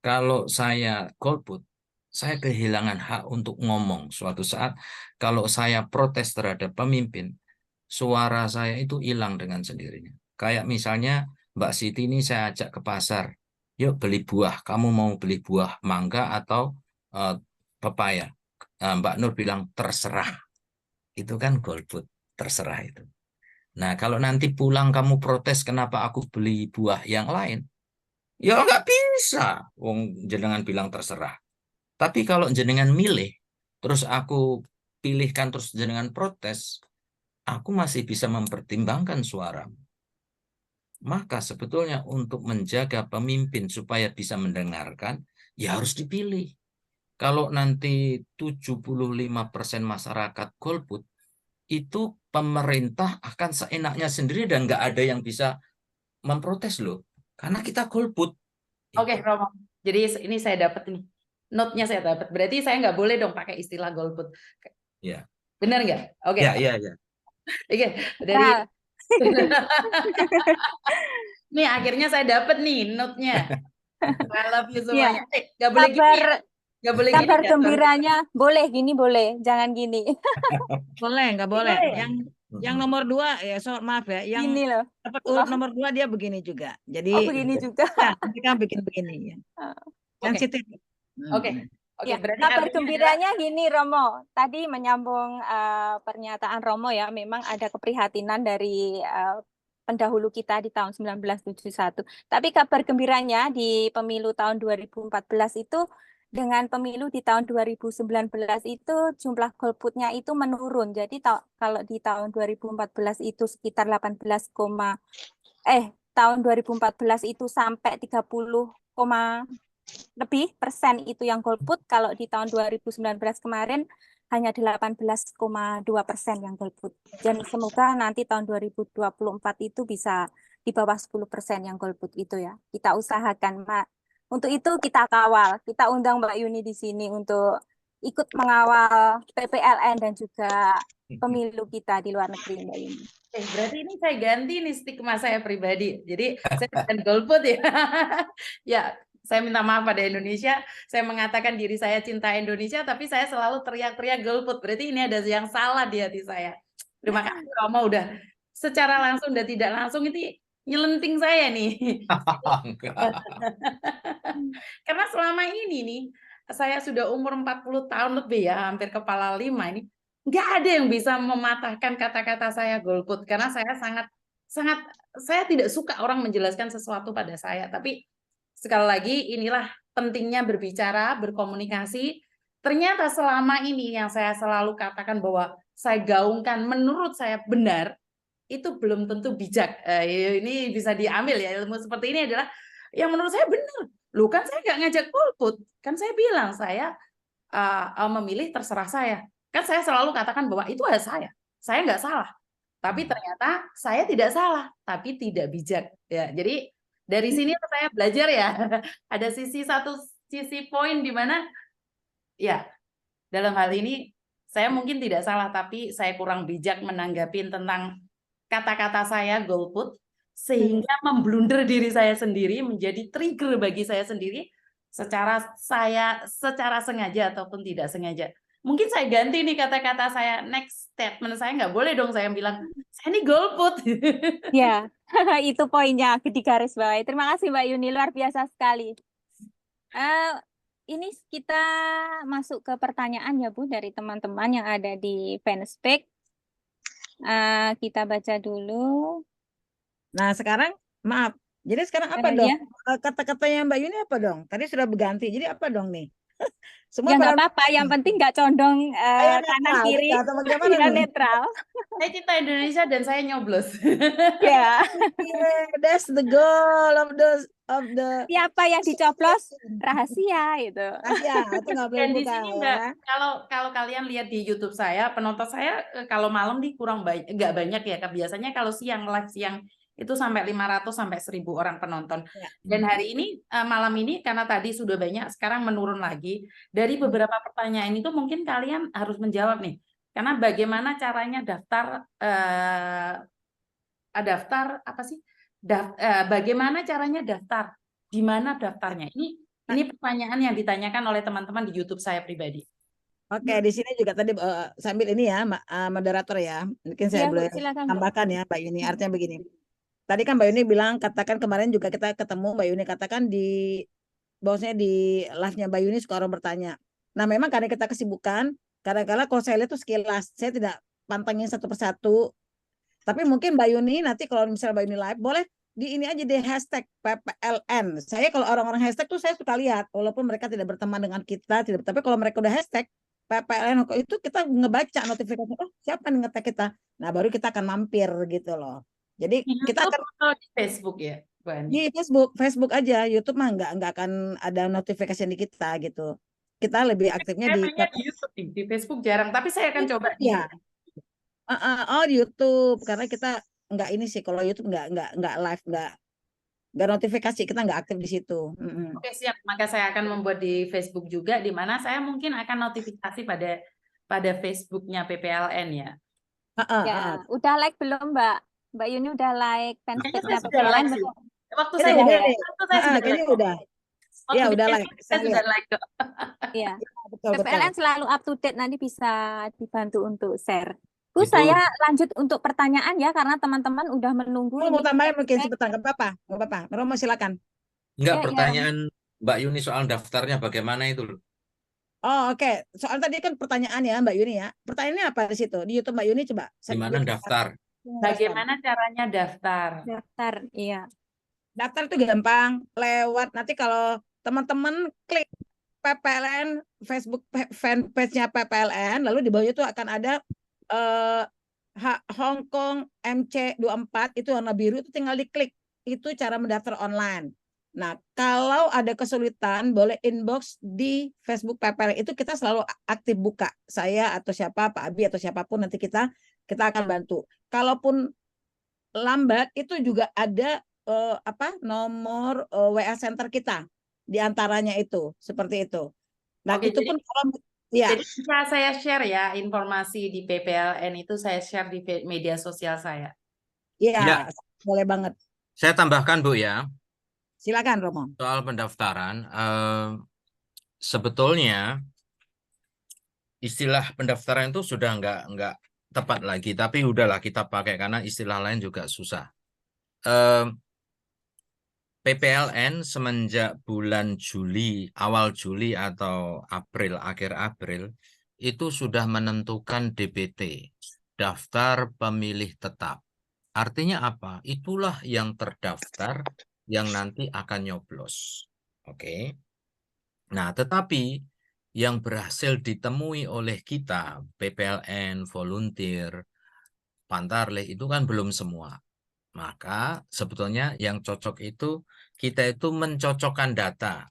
kalau saya golput, saya kehilangan hak untuk ngomong. Suatu saat, kalau saya protes terhadap pemimpin, suara saya itu hilang dengan sendirinya. Kayak misalnya Mbak Siti ini saya ajak ke pasar, yuk beli buah. Kamu mau beli buah mangga atau pepaya? Mbak Nur bilang terserah. Itu kan golput, terserah itu. Nah, kalau nanti pulang kamu protes kenapa aku beli buah yang lain, ya nggak bisa. Wong jenengan bilang terserah. Tapi kalau jenengan milih, terus aku pilihkan terus jenengan protes, aku masih bisa mempertimbangkan suara. Maka sebetulnya untuk menjaga pemimpin supaya bisa mendengarkan, ya harus dipilih. kalau nanti 75% masyarakat golput, itu pemerintah akan seenaknya sendiri dan nggak ada yang bisa memprotes loh. Karena kita golput. Oke, Romo. Jadi ini saya dapat nih. Note-nya saya dapat. Berarti saya nggak boleh dong pakai istilah golput. Ya, Benar nggak? Oke. ya, ya, ya. Oke, dari nih akhirnya saya dapat nih note-nya. I love you semuanya. Nggak boleh gini Kabar ya? Nggak boleh gini kabar ya, gembiranya boleh gini boleh, jangan gini. Boleh, nggak boleh. Boleh. Yang nomor 2 ya, maaf ya, yang Gini loh. dapat urut nomor 2 dia begini juga. Jadi Oh, begini juga. ya, mereka bikin begini ya. Oke. Sensitif. Oke. Oke, Ya, berarti kabar artinya gembiranya gini Romo. Tadi menyambung pernyataan Romo ya, memang ada keprihatinan dari pendahulu kita di tahun 1971. Tapi kabar gembiranya di pemilu tahun 2014 itu dengan pemilu di tahun 2019 itu jumlah golputnya itu menurun. Jadi kalau di tahun 2014 itu sekitar 18, tahun 2014 itu sampai 30, lebih persen itu yang golput. Kalau di tahun 2019 kemarin hanya 18,2% yang golput. Dan semoga nanti tahun 2024 itu bisa di bawah 10% yang golput itu ya. Kita usahakan, Mak. Untuk itu kita kawal. Kita undang Mbak Yuni di sini untuk ikut mengawal PPLN dan juga pemilu kita di luar negeri, Mbak Yuni. berarti ini saya ganti nih stigma saya pribadi. Jadi saya bukan golput ya. Ya, saya minta maaf pada Indonesia. Saya mengatakan diri saya cinta Indonesia, tapi saya selalu teriak-teriak golput. Berarti ini ada yang salah di hati saya. Terima kasih Romo udah secara langsung dan tidak langsung ini nyelenting saya nih. Karena selama ini nih saya sudah umur 40 tahun lebih ya, hampir kepala 5 ini. Nggak ada yang bisa mematahkan kata-kata saya golput karena saya sangat saya tidak suka orang menjelaskan sesuatu pada saya. Tapi sekali lagi inilah pentingnya berbicara, berkomunikasi. Ternyata selama ini yang saya selalu katakan bahwa saya gaungkan menurut saya benar, itu belum tentu bijak. Ini bisa diambil ya, ilmu seperti ini adalah yang menurut saya benar. Loh kan saya nggak ngajak golput, kan saya bilang saya memilih terserah saya. Kan saya selalu katakan bahwa itu saya nggak salah. Tapi ternyata saya tidak salah, tapi tidak bijak. Ya, jadi dari sini saya belajar ya, ada sisi poin di mana ya dalam hal ini saya mungkin tidak salah, tapi saya kurang bijak menanggapi tentang kata-kata saya golput sehingga memblunder diri saya sendiri menjadi trigger bagi saya sendiri secara sengaja ataupun tidak sengaja. Mungkin saya ganti nih kata-kata saya, next statement saya nggak boleh dong saya bilang saya ini golput. Ya, itu poinnya di garis bawah. Terima kasih Mbak Yuni, luar biasa sekali. Ini kita masuk ke pertanyaan ya Bu dari teman-teman yang ada di fanspage. Kita baca dulu. Nah, sekarang maaf. Jadi sekarang apa dong? Ya. Kata-katanya Mbak Yuni apa dong? Tadi sudah berganti. Jadi apa dong nih? Semua Ya nggak apa-apa, yang penting nggak condong kanan kiri, ya netral. Saya cinta Indonesia dan saya nyoblos. Ya. That's the goal of the Siapa yang dicoblos rahasia itu. Rahasia, itu nggak boleh Dan di buka sini ya. kalau kalian lihat di YouTube saya, penonton saya kalau malam nih kurang banyak, nggak banyak ya. Biasanya kalau siang live siang itu sampai 500 sampai 1000 orang penonton. Ya. Dan hari ini malam ini karena tadi sudah banyak, sekarang menurun lagi. Dari beberapa pertanyaan itu mungkin kalian harus menjawab nih. Karena bagaimana caranya daftar apa sih? Bagaimana caranya daftar? Di mana daftarnya? Ini pertanyaan yang ditanyakan oleh teman-teman di YouTube saya pribadi. Oke, di sini juga tadi sambil ini ya, moderator ya. Mungkin saya boleh tambahkan ya, Mbak Yuni. Artinya begini. Tadi kan Mbak Yuni bilang, katakan kemarin juga kita ketemu Mbak Yuni katakan bahwasanya di live-nya Mbak Yuni suka orang bertanya. Nah, memang karena kita kesibukan, kadang-kadang kalau saya lihat tuh sekilas, saya tidak pantengin satu persatu. Tapi mungkin Mbak Yuni nanti kalau misalnya Mbak Yuni live, boleh di ini aja deh hashtag PPLN. Saya kalau orang-orang hashtag tuh saya suka lihat, walaupun mereka tidak berteman dengan kita, tapi kalau mereka udah hashtag PPLN itu kita ngebaca notifikasi, oh siapa nih ngetek kita. Nah baru kita akan mampir gitu loh. Jadi kita akan di Facebook ya, Bu Ani? Di Facebook aja, YouTube mah nggak akan ada notifikasi di kita gitu. kita lebih aktifnya Saya di mainnya di YouTube, di Facebook jarang, tapi saya akan coba di ya. Oh, di YouTube, karena kita nggak ini sih, kalau YouTube nggak live, nggak notifikasi, kita nggak aktif di situ. Oke, siap. Maka saya akan membuat di Facebook juga, di mana saya mungkin akan notifikasi pada Facebooknya PPLN ya. Ya, udah like belum Mbak? Mbak Yuni udah like fanspage-nya sudah PPLN like sih. belum? Waktu Ini saya udah di nih. saya sudah Kayaknya like. udah. Waktu Ya, di udah Facebook like. saya Saya sudah lihat. like kok. Iya. Betul, betul. PPLN selalu up to date, nanti bisa dibantu untuk share. Bu, Itu saya lanjut untuk pertanyaan ya, karena teman-teman udah menunggu mau ini. tambahin mungkin sebentar, nggak apa-apa, nggak apa-apa. Romo silakan. enggak Ya, pertanyaan Mbak Yuni soal daftarnya bagaimana itu loh. Oh, oke. Soal tadi kan pertanyaan ya Mbak Yuni ya. Pertanyaannya apa di situ? Di YouTube Mbak Yuni coba. Gimana daftar? Bagaimana caranya daftar? Daftar, iya. Daftar itu gampang, lewat nanti kalau teman-teman klik PPLN Facebook fanpage-nya PPLN, lalu di bawahnya itu akan ada Hong Kong MC24, itu warna biru, itu tinggal diklik. Itu cara mendaftar online. Nah, kalau ada kesulitan boleh inbox di Facebook PPLN, itu kita selalu aktif buka. Saya atau siapa, Pak Abi atau siapapun, nanti kita akan bantu. Kalaupun lambat itu juga ada nomor WA center kita, di antaranya itu seperti itu. Nah, Oke, itu jadi, pun kalau ya. Jadi bisa saya share ya informasi di PPLN itu, saya share di media sosial saya. Ya, boleh banget. Saya tambahkan Bu ya. Silakan Romo. Soal pendaftaran, sebetulnya istilah pendaftaran itu sudah nggak tepat lagi, tapi udahlah kita pakai karena istilah lain juga susah. PPLN semenjak bulan Juli, awal Juli atau April, akhir April, itu sudah menentukan DPT, daftar pemilih tetap. Artinya apa? Itulah yang terdaftar yang nanti akan nyoblos. Oke. Nah, tetapi yang berhasil ditemui oleh kita, PPLN, volunteer, Pantarlih, itu kan belum semua. Maka sebetulnya yang cocok itu kita itu mencocokkan data.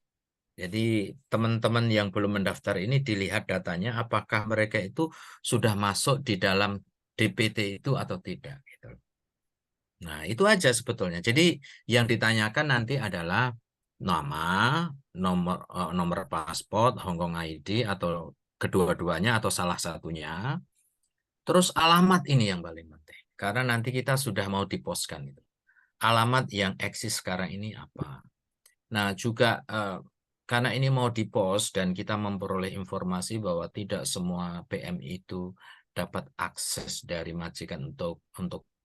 Jadi teman-teman yang belum mendaftar ini dilihat datanya apakah mereka itu sudah masuk di dalam DPT itu atau tidak. Gitu. Nah itu aja sebetulnya. Jadi yang ditanyakan nanti adalah nama, nomor paspor, Hongkong ID atau kedua-duanya atau salah satunya. Terus alamat ini yang paling penting. Karena nanti kita sudah mau diposkan itu. Alamat yang eksis sekarang ini apa. Nah juga karena ini mau dipost dan kita memperoleh informasi bahwa tidak semua PMI itu dapat akses dari majikan untuk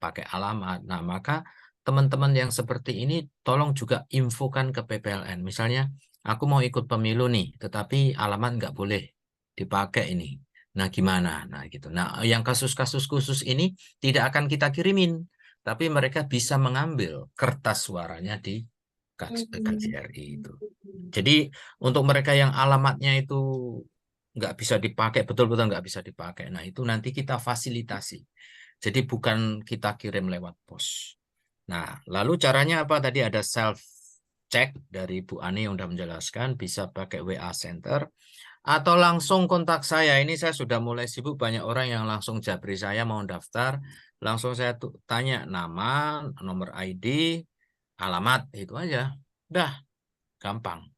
pakai alamat. Nah maka teman-teman yang seperti ini tolong juga infokan ke PPLN. Misalnya aku mau ikut pemilu nih, tetapi alamat nggak boleh dipakai ini. Nah gimana? Nah gitu. Nah yang kasus-kasus khusus ini tidak akan kita kirimin, tapi mereka bisa mengambil kertas suaranya di KJRI itu. Jadi untuk mereka yang alamatnya itu nggak bisa dipakai, betul-betul nggak bisa dipakai. Nah itu nanti kita fasilitasi. Jadi bukan kita kirim lewat pos. Nah lalu caranya apa? Tadi ada self check dari Bu Ani yang sudah menjelaskan, bisa pakai WA Center atau langsung kontak saya. Ini saya sudah mulai sibuk, banyak orang yang langsung japri saya mau daftar, langsung saya tanya nama, nomor ID, alamat, itu aja. Udah, gampang.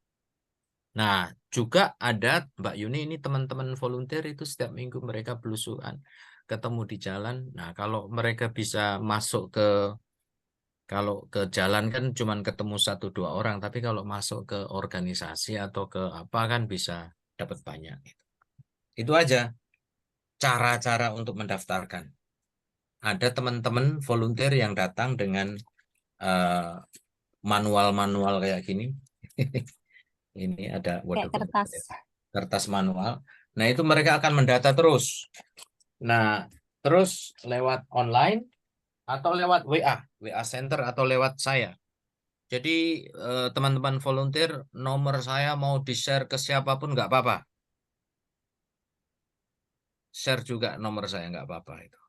Nah, juga ada Mbak Yuni, ini teman-teman volunteer itu setiap minggu mereka belusukan, ketemu di jalan. Nah, kalau mereka bisa masuk kalau ke jalan kan cuman ketemu 1-2 orang, tapi kalau masuk ke organisasi atau ke apa kan bisa dapat banyak. Itu aja cara-cara untuk mendaftarkan. Ada teman-teman volunteer yang datang dengan manual-manual kayak gini. Ini ada kertas manual. Nah, itu mereka akan mendata terus. Nah, terus lewat online atau lewat WA Center atau lewat saya. Jadi teman-teman volunteer, nomor saya mau di-share ke siapapun nggak apa-apa. Share juga nomor saya nggak apa-apa itu.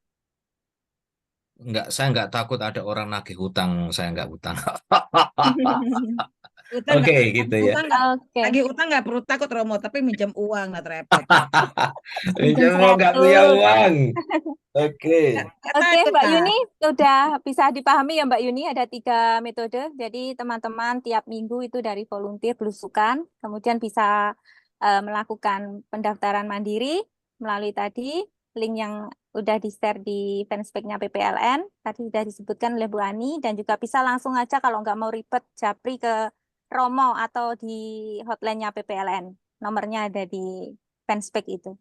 Saya nggak takut ada orang nagih hutang, saya nggak hutang. Utang Oke, nggak- gitu ya. utang nggak- Oke. lagi utang nggak perlu takut Romo, tapi minjem uang nggak repot. Minjem Mau nggak punya 100. uang. Oke. Nggak Oke, takut Mbak lah. Yuni, sudah bisa dipahami ya Mbak Yuni, ada 3 metode. Jadi teman-teman tiap minggu itu dari volunteer belusukan, kemudian bisa melakukan pendaftaran mandiri melalui tadi link yang udah di-share di fanspage-nya PPLN, tadi sudah disebutkan oleh Bu Ani, dan juga bisa langsung aja kalau nggak mau ribet, japri ke Romo atau di hotline-nya PPLN. Nomornya ada di fanspage itu.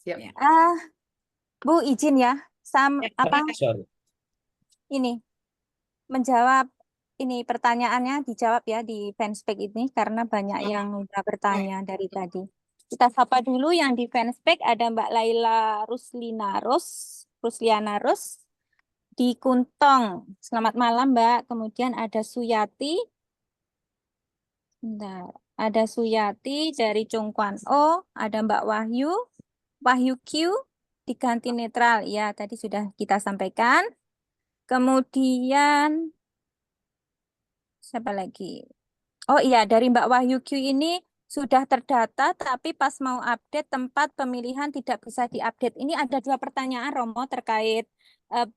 Siap. Bu izin ya, apa Sorry. ini menjawab ini pertanyaannya dijawab ya di fanspage ini karena banyak yang udah bertanya dari tadi. Kita sapa dulu yang di fanspage, ada Mbak Laila Rusliana Rus di Kuntong. Selamat malam Mbak. Kemudian ada Suyati. Bentar. Ada Suyati dari Chongquan O, ada Mbak Wahyu Q diganti netral. Ya, tadi sudah kita sampaikan. Kemudian siapa lagi? Oh iya, dari Mbak Wahyu Q ini sudah terdata, tapi pas mau update tempat pemilihan tidak bisa diupdate. Ini ada 2 pertanyaan Romo terkait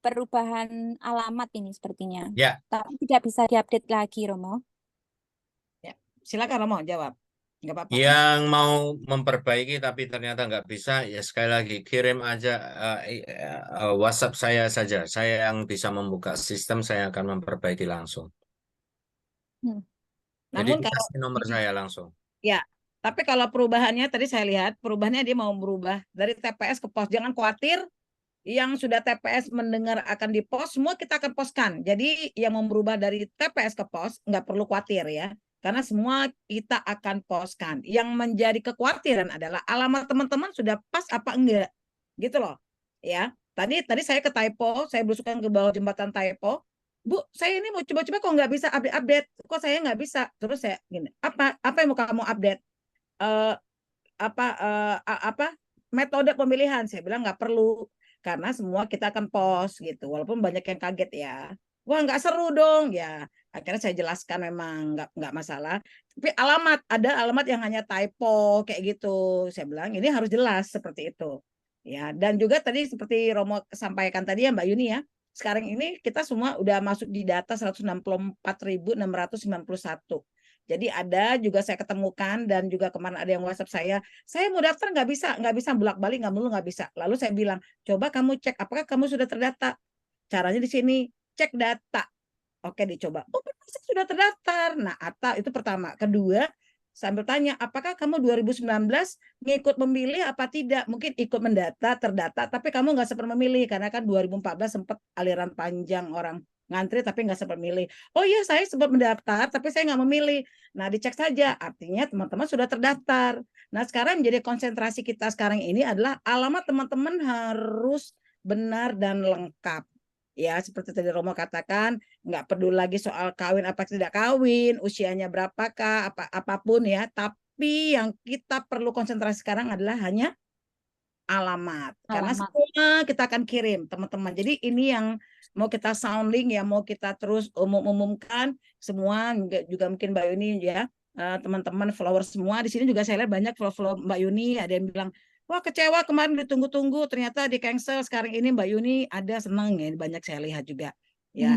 perubahan alamat ini sepertinya. Ya. Tapi tidak bisa diupdate lagi Romo. Ya, silakan Romo jawab. Nggak apa-apa. Yang mau memperbaiki tapi ternyata nggak bisa, ya sekali lagi kirim aja WhatsApp saya saja. Saya yang bisa membuka sistem, saya akan memperbaiki langsung. Jadi Namun kalau dikasih nomor saya langsung. ya, tapi kalau perubahannya tadi saya lihat perubahannya dia mau berubah dari TPS ke pos. Jangan khawatir, yang sudah TPS mendengar akan di pos, semua kita akan poskan. Jadi yang mau berubah dari TPS ke pos nggak perlu khawatir ya, karena semua kita akan poskan. Yang menjadi kekhawatiran adalah alamat teman-teman sudah pas apa enggak, gitu loh. Ya, tadi saya ke typo, saya belusukan ke bawah jembatan typo. Bu, saya ini mau coba-coba kok nggak bisa update, kok saya nggak bisa. Terus saya gini, apa yang mau kamu update? Apa metode pemilihan? Saya bilang nggak perlu, karena semua kita akan post gitu. Walaupun banyak yang kaget ya, wah nggak seru dong ya. Akhirnya saya jelaskan memang nggak masalah. Tapi ada alamat yang hanya typo kayak gitu. Saya bilang ini harus jelas seperti itu. Ya, dan juga tadi seperti Romo sampaikan tadi ya Mbak Yuni ya, sekarang ini kita semua udah masuk di data 164.691. Jadi ada juga saya ketemukan, dan juga kemarin ada yang WhatsApp saya mau daftar nggak bisa bolak-balik, nggak bisa. Lalu saya bilang, coba kamu cek apakah kamu sudah terdata. Caranya di sini, cek data. Oke, dicoba. Oh, saya sudah terdaftar. Nah, itu pertama. Kedua, sambil tanya, apakah kamu 2019 ngikut memilih apa tidak? Mungkin ikut mendata, terdata, tapi kamu nggak sempat memilih, karena kan 2014 sempat aliran panjang orang ngantri tapi nggak sempat milih. Oh iya, saya sempat mendaftar tapi saya nggak memilih. Nah, dicek saja, artinya teman-teman sudah terdaftar. Nah, sekarang menjadi konsentrasi kita sekarang ini adalah alamat teman-teman harus benar dan lengkap. Ya, seperti tadi Romo katakan, nggak peduli lagi soal kawin apa tidak kawin, usianya berapakah, apapun ya. Tapi yang kita perlu konsentrasi sekarang adalah hanya alamat. Karena semua kita akan kirim, teman-teman. Jadi ini yang mau kita sounding ya, mau kita terus umumkan semua, juga mungkin Mbak Yuni ya, teman-teman follower semua di sini juga saya lihat banyak follower Mbak Yuni, ada yang bilang, wah kecewa kemarin ditunggu-tunggu ternyata di cancel, sekarang ini Mbak Yuni ada, senang ya, banyak saya lihat juga ya.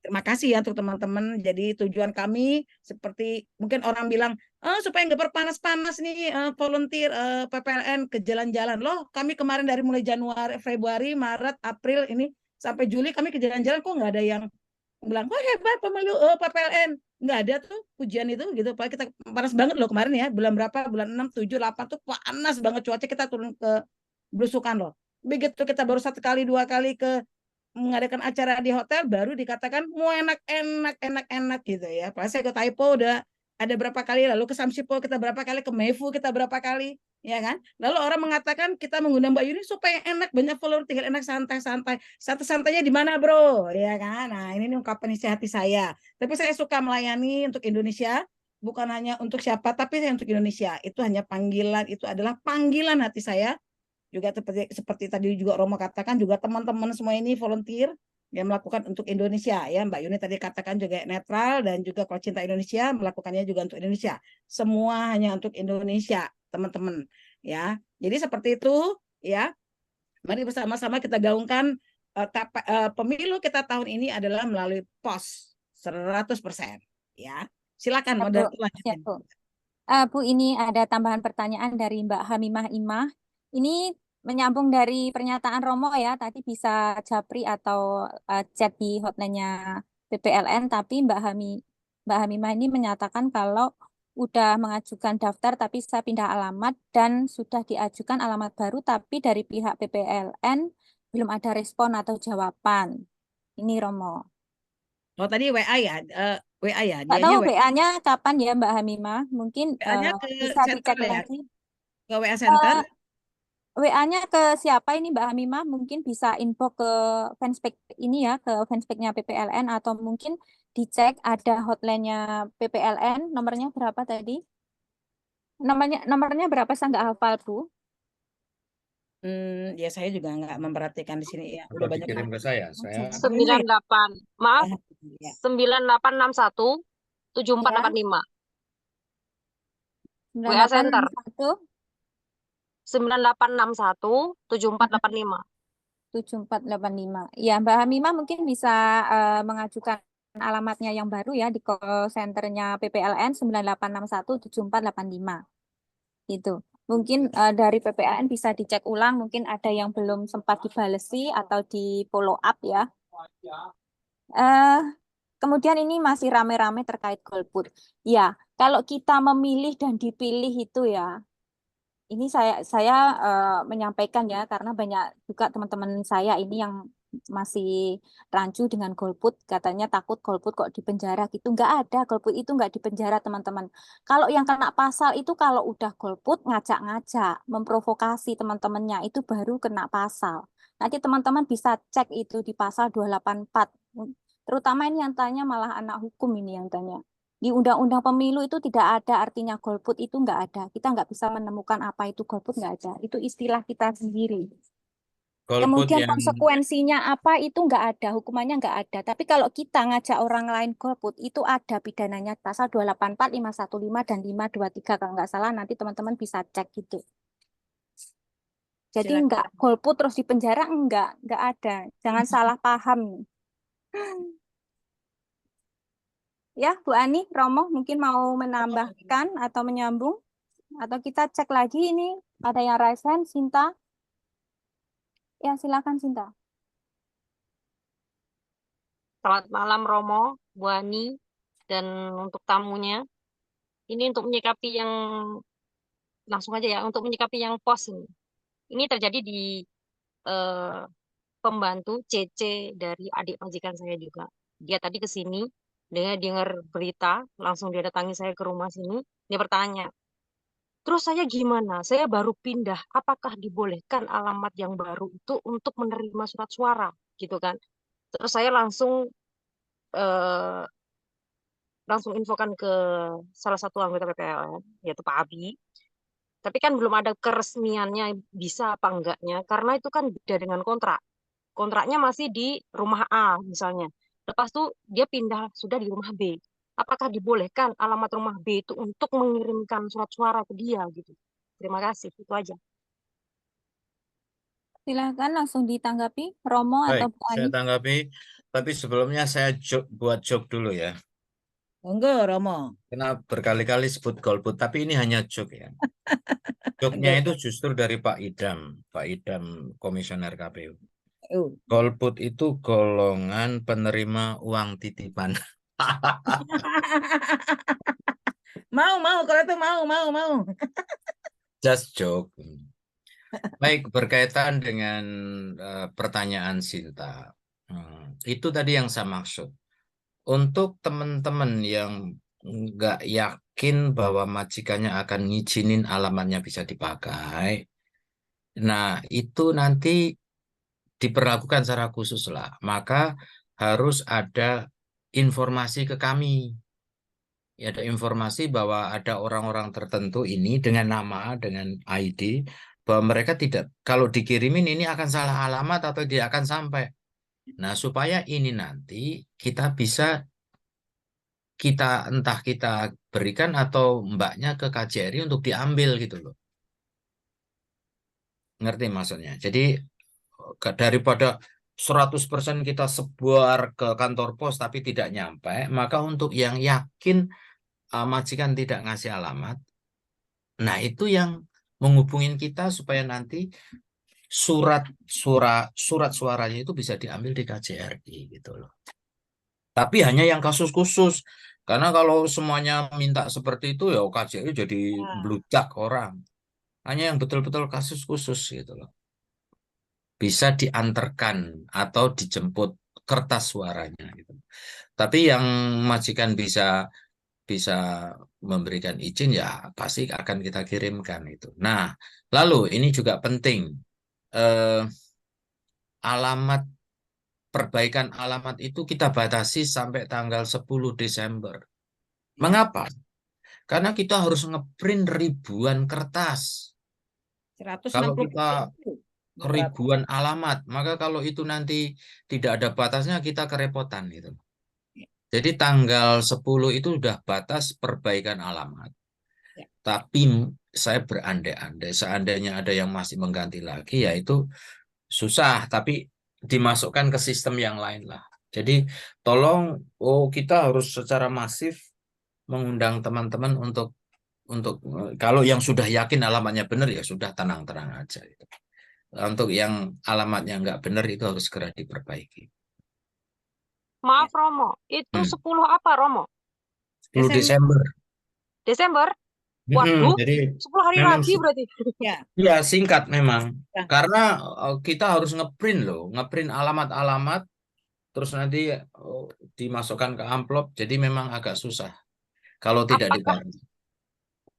Terima kasih ya untuk teman-teman. Jadi tujuan kami seperti mungkin orang bilang, supaya nggak berpanas-panas nih volunteer PPLN ke jalan-jalan. Loh, kami kemarin dari mulai Januari, Februari, Maret, April ini sampai Juli kami ke jalan-jalan, kok nggak ada yang bilang, wah hebat pemilu PPLN. Nggak ada tuh pujian itu gitu. Pak, kita panas banget loh kemarin ya. Bulan berapa? Bulan 6, 7, 8 tuh panas banget cuaca, kita turun ke belusukan loh. Begitu kita baru 1 kali 2 kali ke mengadakan acara di hotel, baru dikatakan mau enak gitu ya. Pas saya ke Taipo udah ada berapa kali, lalu ke Samsipo kita berapa kali, ke Mefu kita berapa kali, ya kan? Lalu orang mengatakan kita mengundang Mbak Yuni supaya enak, banyak follower, tinggal enak, santai-santai. Santai-santainya di mana bro, ya kan? Nah ini ungkapan isi hati saya. Tapi saya suka melayani untuk Indonesia, bukan hanya untuk siapa, tapi saya untuk Indonesia. Itu hanya panggilan, itu adalah panggilan hati saya. Juga seperti tadi juga Romo katakan, juga teman-teman semua ini volunteer yang melakukan untuk Indonesia ya. Mbak Yuni tadi katakan juga netral dan juga kalau cinta Indonesia melakukannya juga untuk Indonesia. Semua hanya untuk Indonesia, teman-teman ya. Jadi seperti itu ya. Mari bersama-sama kita gaungkan pemilu kita tahun ini adalah melalui pos 100% ya. Silakan moderator lanjutin. Bu. Bu, ini ada tambahan pertanyaan dari Mbak Hamimah Imah. Ini menyambung dari pernyataan Romo ya, tadi bisa japri atau chat di hotline-nya PPLN, tapi Mbak Hamimah ini menyatakan kalau udah mengajukan daftar tapi saya pindah alamat dan sudah diajukan alamat baru tapi dari pihak PPLN belum ada respon atau jawaban. Ini Romo. Oh tadi WA ya, WA ya. Nggak tahu WA-nya kapan ya Mbak Hamimah? Mungkin bisa dicek ya? lagi. Ke WA Center? WA-nya ke siapa ini Mbak Hamimah? Mungkin bisa info ke fanspage ini ya, ke fanspage-nya PPLN atau mungkin dicek ada hotline-nya PPLN. Nomornya berapa tadi? Nomornya berapa? Saya nggak hafal, Bu. Ya saya juga nggak memperhatikan di sini ya. Udah banyak kirim ke saya. 98. Maaf. 9861 7485. WA Center. 9861 7485. 7485. Ya, Mbak Hamimah mungkin bisa mengajukan alamatnya yang baru ya di call centernya PPLN 9861 7485. Itu. Mungkin dari PPLN bisa dicek ulang, mungkin ada yang belum sempat dibalesi atau di follow up ya. Kemudian ini masih rame-rame terkait golput. Ya, kalau kita memilih dan dipilih itu ya, ini saya menyampaikan ya karena banyak juga teman-teman saya ini yang masih rancu dengan golput, katanya takut golput kok dipenjara gitu. Nggak ada, golput itu nggak dipenjara teman-teman. Kalau yang kena pasal itu kalau udah golput ngajak-ngajak, memprovokasi teman-temannya itu baru kena pasal. Nanti teman-teman bisa cek itu di pasal 284. Terutama ini yang tanya malah anak hukum ini yang tanya. Di Undang-Undang Pemilu itu tidak ada artinya golput itu nggak ada. Kita nggak bisa menemukan apa itu golput nggak ada. Itu istilah kita sendiri. Golput Kemudian yang konsekuensinya apa itu nggak ada, hukumannya nggak ada. Tapi kalau kita ngajak orang lain golput itu ada pidananya pasal 284, 515 dan 523 kalau nggak salah. Nanti teman-teman bisa cek gitu. Jadi nggak golput terus di penjara nggak ada. Jangan salah paham. Ya, Bu Ani, Romo mungkin mau menambahkan atau menyambung? Atau kita cek lagi ini, ada yang raise hand, Sinta? Ya, silakan Sinta. Selamat malam Romo, Bu Ani, dan untuk tamunya. Ini untuk menyikapi yang, langsung aja ya, untuk menyikapi yang pos ini. Ini terjadi di pembantu CC dari adik majikan saya juga. Dia tadi ke sini, dia dengar berita, langsung dia datangi saya ke rumah sini, dia bertanya, terus saya gimana? Saya baru pindah, apakah dibolehkan alamat yang baru itu untuk menerima surat suara, gitu kan? Terus saya langsung infokan ke salah satu anggota PPLN, yaitu Pak Abi. Tapi kan belum ada keresmiannya bisa apa enggaknya, karena itu kan beda dengan kontrak. Kontraknya masih di rumah A misalnya. Lepas itu dia pindah sudah di rumah B. Apakah dibolehkan alamat rumah B itu untuk mengirimkan surat suara ke dia gitu? Terima kasih, itu aja. Silahkan langsung ditanggapi, Romo atau Bu Ani. Saya tanggapi, tapi sebelumnya saya buat joke dulu ya. Enggak, Romo. Karena berkali-kali sebut golput, tapi ini hanya joke ya. Joke-nya itu justru dari Pak Idam, Komisioner KPU. Golput itu golongan penerima uang titipan. Mau, kalau itu mau. Just joke. Baik, berkaitan dengan pertanyaan Sinta. Itu tadi yang saya maksud. Untuk teman-teman yang nggak yakin bahwa majikannya akan ngizinin alamatnya bisa dipakai, nah itu nanti diperlakukan secara khusus lah. Maka harus ada informasi ke kami. Ya, ada informasi bahwa ada orang-orang tertentu ini dengan nama, dengan ID, bahwa mereka tidak, kalau dikirimin ini akan salah alamat atau dia akan sampai. Nah, supaya ini nanti kita bisa entah kita berikan atau mbaknya ke KJRI untuk diambil gitu loh. Ngerti maksudnya? Jadi daripada 100% kita sebar ke kantor pos tapi tidak nyampe, maka untuk yang yakin majikan tidak ngasih alamat, nah itu yang menghubungin kita supaya nanti surat suaranya itu bisa diambil di KJRI gitu loh. Tapi hanya yang kasus khusus. Karena kalau semuanya minta seperti itu ya KJRI jadi bludak orang. Hanya yang betul-betul kasus khusus gitu loh. Bisa diantarkan atau dijemput kertas suaranya gitu. Tapi yang majikan bisa memberikan izin ya pasti akan kita kirimkan itu. Nah, lalu ini juga penting. Alamat perbaikan alamat itu kita batasi sampai tanggal 10 Desember. Mengapa? Karena kita harus ngeprint ribuan kertas. Kalau kita ribuan alamat, maka kalau itu nanti tidak ada batasnya kita kerepotan gitu. Jadi tanggal 10 itu sudah batas perbaikan alamat. Tapi saya berandai-andai seandainya ada yang masih mengganti lagi ya itu susah, tapi dimasukkan ke sistem yang lain lah. Jadi tolong kita harus secara masif mengundang teman-teman untuk kalau yang sudah yakin alamatnya benar ya sudah tenang-tenang aja gitu. Untuk yang alamatnya nggak benar itu harus segera diperbaiki. Maaf Romo, itu 10 apa Romo? 10 Desember. Desember? Waduh, jadi 10 hari memang lagi berarti. Ya singkat memang. Karena kita harus ngeprint alamat-alamat, terus nanti dimasukkan ke amplop, jadi memang agak susah kalau tidak dibantu.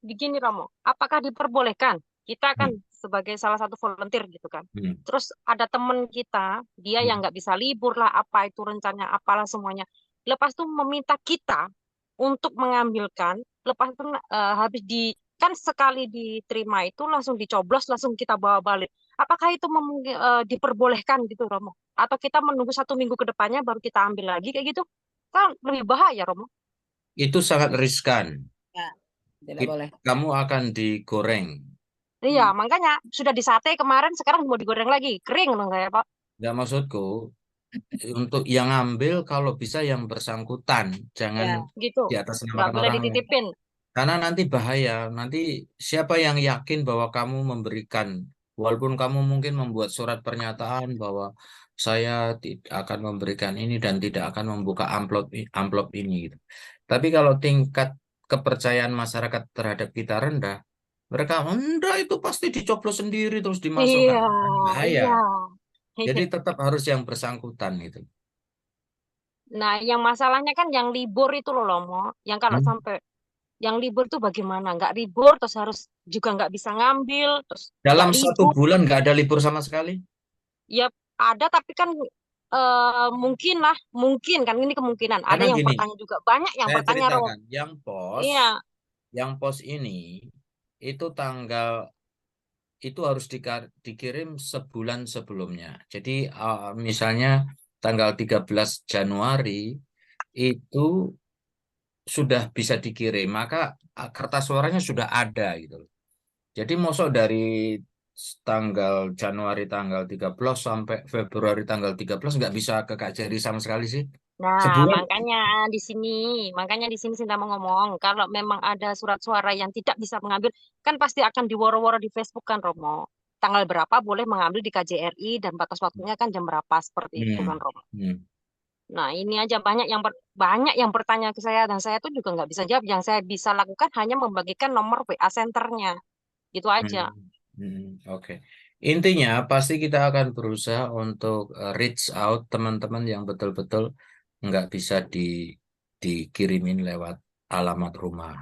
Begini Romo, apakah diperbolehkan? Kita kan sebagai salah satu volunteer gitu kan. Terus ada teman kita, dia yang nggak bisa libur lah, apa itu rencananya, apalah semuanya. Lepas itu meminta kita untuk mengambilkan, lepas itu habis kan sekali diterima itu langsung dicoblos, langsung kita bawa balik. Apakah itu diperbolehkan gitu Romo? Atau kita menunggu 1 minggu ke depannya baru kita ambil lagi kayak gitu? Kan lebih bahaya Romo. Itu sangat riskan. Tidak boleh. Kamu akan digoreng. Iya, makanya sudah disate kemarin, sekarang mau digoreng lagi. Kering dong kayak Pak. Nggak, maksudku, untuk yang ambil kalau bisa yang bersangkutan. Jangan gitu. di atas Nggak nama boleh orang. dititipin. Karena nanti bahaya. Nanti siapa yang yakin bahwa kamu memberikan, walaupun kamu mungkin membuat surat pernyataan bahwa saya akan memberikan ini dan tidak akan membuka amplop ini gitu. Tapi kalau tingkat kepercayaan masyarakat terhadap kita rendah, mereka enggak itu pasti dicoblos sendiri terus dimasukkan. Iya, Bahaya. iya. Jadi tetap harus yang bersangkutan itu. Nah, yang masalahnya kan yang libur itu loh, Mo. Yang kalau sampai yang libur tuh bagaimana? Nggak libur, terus harus juga nggak bisa ngambil, terus Dalam nggak 1 libur. bulan nggak ada libur sama sekali? Ya ada, tapi kan mungkin kan ini kemungkinan. Karena Ada yang gini, bertanya juga, banyak yang saya bertanya, Rom. ceritakan, Iya. yang pos ini itu itu harus dikirim sebulan sebelumnya. Jadi misalnya tanggal 13 Januari itu sudah bisa dikirim, maka kertas suaranya sudah ada gitu. Jadi mosok dari tanggal Januari tanggal 13 sampai Februari tanggal 13 nggak bisa ke KJRI sama sekali sih. Nah, Sebulan. makanya di sini saya mau ngomong, kalau memang ada surat suara yang tidak bisa mengambil, kan pasti akan diworo-woro di Facebook kan, Romo. Tanggal berapa boleh mengambil di KJRI dan batas waktunya kan jam berapa seperti itu kan, Romo. Nah, ini aja banyak yang bertanya ke saya dan saya tuh juga nggak bisa jawab. Yang saya bisa lakukan hanya membagikan nomor WA senternya, gitu aja. Oke. Intinya pasti kita akan berusaha untuk reach out teman-teman yang betul-betul nggak bisa dikirimin lewat alamat rumah.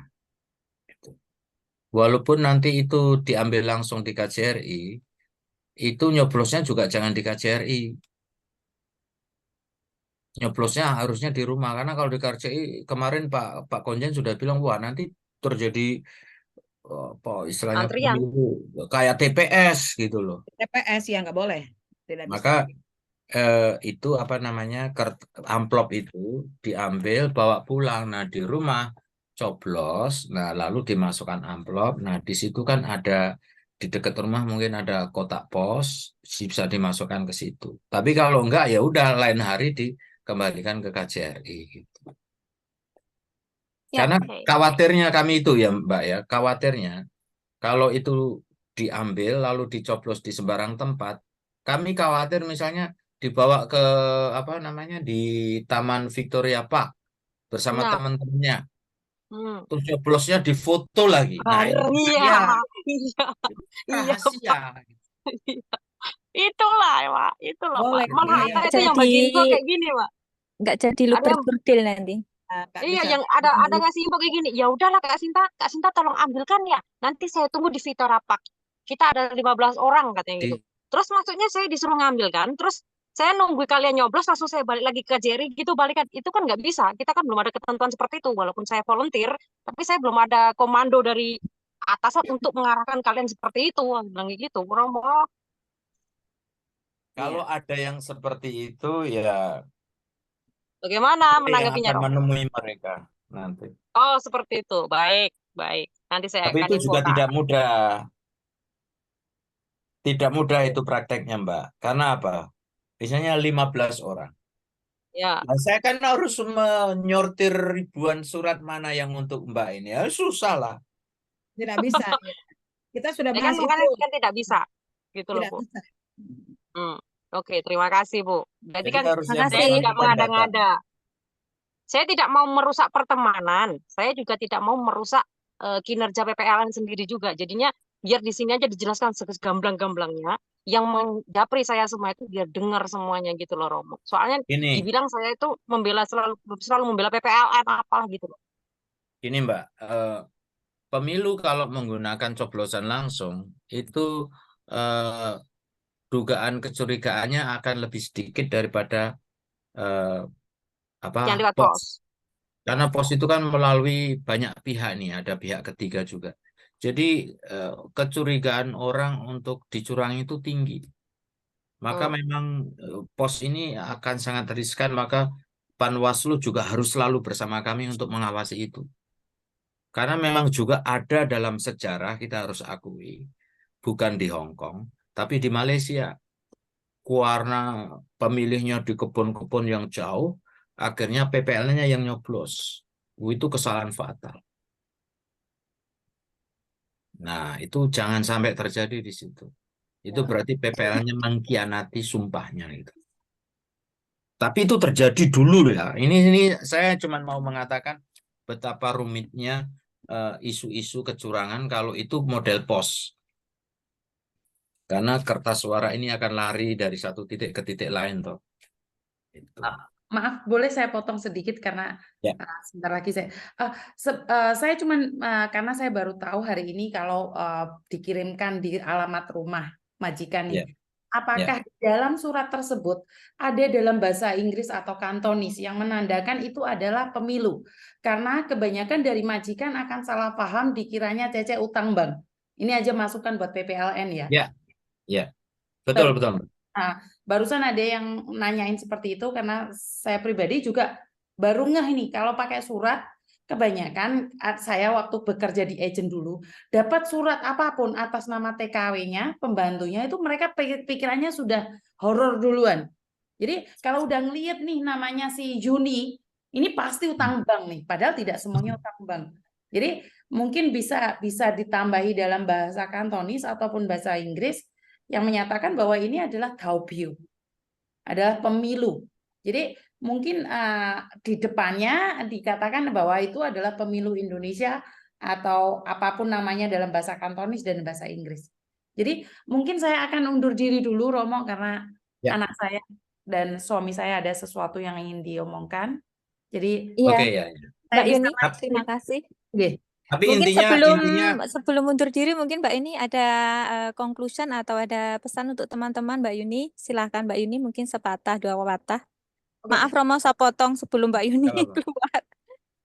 Walaupun nanti itu diambil langsung di KJRI, itu nyoblosnya juga jangan di KJRI. Nyoblosnya harusnya di rumah. Karena kalau di KJRI kemarin Pak Konjen sudah bilang, wah nanti terjadi apa istilahnya Antrian. kayak TPS gitu loh. TPS ya nggak boleh. Tidak bisa. Maka itu apa namanya amplop itu diambil bawa pulang. Nah di rumah coblos, nah lalu dimasukkan amplop. Nah di situ kan ada di dekat rumah mungkin ada kotak pos, bisa dimasukkan ke situ. Tapi kalau enggak ya udah lain hari dikembalikan ke KJRI gitu. Ya, Karena Oke. khawatirnya kami itu ya Mbak ya, khawatirnya kalau itu diambil lalu dicoblos di sembarang tempat, kami khawatir misalnya dibawa ke apa namanya di Taman Victoria Park bersama Nah, teman-temannya, hmm. terus coblosnya difoto lagi. Nah itu Iya, bahaya, iya, iya, rahasia. Iya. Itulah, Pak. Itulah, Pak. Boleh, Malah boleh. ada nggak itu yang jadi bagi info kayak gini, Pak. nggak jadi Ada luber yang burdil nanti. Kak iya, bisa. yang ada ngasih info kayak gini. Ya udahlah Kak Sinta tolong ambilkan ya. Nanti saya tunggu di Victoria Park. Kita ada 15 orang katanya gitu. Di, Terus maksudnya saya disuruh ngambil kan. Terus saya nunggu kalian nyoblos langsung saya balik lagi ke Jerry gitu balikan. Itu kan nggak bisa. Kita kan belum ada ketentuan seperti itu walaupun saya volunteer, tapi saya belum ada komando dari atasan untuk mengarahkan kalian seperti itu. Bilang gitu. Kurang mau. kalau ada yang seperti itu ya Bagaimana yang menanggapinya, akan Romo? menemui mereka nanti. Oh, seperti itu. Baik, baik. Nanti saya Tapi akan itu juga infokan. tidak mudah. Tidak mudah itu prakteknya, Mbak. Karena apa? Biasanya 15 orang. Ya, Nah, saya kan harus menyortir ribuan surat mana yang untuk Mbak ini. Ya, susah lah. Tidak bisa. Ya. Kita sudah ya kan bahas itu. makanya kan tidak bisa. Gitu loh, Tidak Bu. bisa. Hmm. Oke, terima kasih, Bu. Berarti Jadi kan harus yang Makasih. saya tidak bersangkutan datang. mengada-ngada. Saya tidak mau merusak pertemanan. Saya juga tidak mau merusak kinerja PPLN sendiri juga. Jadinya biar di sini aja dijelaskan segamblang-gamblangnya. Yang menjapri saya semua itu biar dengar semuanya gitu loh, Romo. Soalnya Ini, dibilang saya itu selalu membela PPLN apalah gitu loh. ini Mbak, pemilu kalau menggunakan coblosan langsung itu eh, dugaan kecurigaannya akan lebih sedikit daripada eh, apa Yang lewat pos. pos. Karena pos itu kan melalui banyak pihak nih, ada pihak ketiga juga. Jadi kecurigaan orang untuk dicurangi itu tinggi. Maka Hmm. memang pos ini akan sangat riskan, maka Panwaslu juga harus selalu bersama kami untuk mengawasi itu. Karena memang juga ada dalam sejarah, kita harus akui, bukan di Hong Kong, tapi di Malaysia. Karena pemilihnya di kebun-kebun yang jauh, akhirnya PPL-nya yang nyoblos. Itu kesalahan fatal. Nah, itu jangan sampai terjadi di situ. Itu berarti PPL-nya mengkhianati sumpahnya itu. Tapi itu terjadi dulu ya. Ini saya cuma mau mengatakan betapa rumitnya isu-isu kecurangan kalau itu model pos. Karena kertas suara ini akan lari dari satu titik ke titik lain toh. Itu. Maaf, boleh saya potong sedikit karena Ya. sebentar lagi saya cuman karena saya baru tahu hari ini kalau dikirimkan di alamat rumah majikan nih. Ya. Apakah di dalam surat tersebut ada dalam bahasa Inggris atau Kantonis yang menandakan itu adalah pemilu? Karena kebanyakan dari majikan akan salah paham dikiranya Cece utang bank. Ini aja masukan buat PPLN ya. Ya. Ya. Betul, betul. Nah, barusan ada yang nanyain seperti itu karena saya pribadi juga baru ngeh ini kalau pakai surat kebanyakan saya waktu bekerja di agent dulu dapat surat apapun atas nama TKW-nya, pembantunya itu mereka pikirannya sudah horor duluan. Jadi kalau udah ngeliat nih namanya si Juni, ini pasti utang bank nih, padahal tidak semuanya utang bank. Jadi mungkin bisa ditambahi dalam bahasa Kantonis ataupun bahasa Inggris yang menyatakan bahwa ini adalah Gaubiu, adalah pemilu. Jadi mungkin di depannya dikatakan bahwa itu adalah pemilu Indonesia atau apapun namanya dalam bahasa Kantonis dan bahasa Inggris. Jadi mungkin saya akan undur diri dulu Romo karena anak saya dan suami saya ada sesuatu yang ingin diomongkan. Jadi Oke, ya. Mbak Yuni, terima kasih. Tapi mungkin intinya sebelum undur diri mungkin Mbak ini ada conclusion atau ada pesan untuk teman-teman Mbak Yuni. Silahkan Mbak Yuni mungkin sepatah dua patah. Maaf Romo saya potong sebelum Mbak Yuni keluar.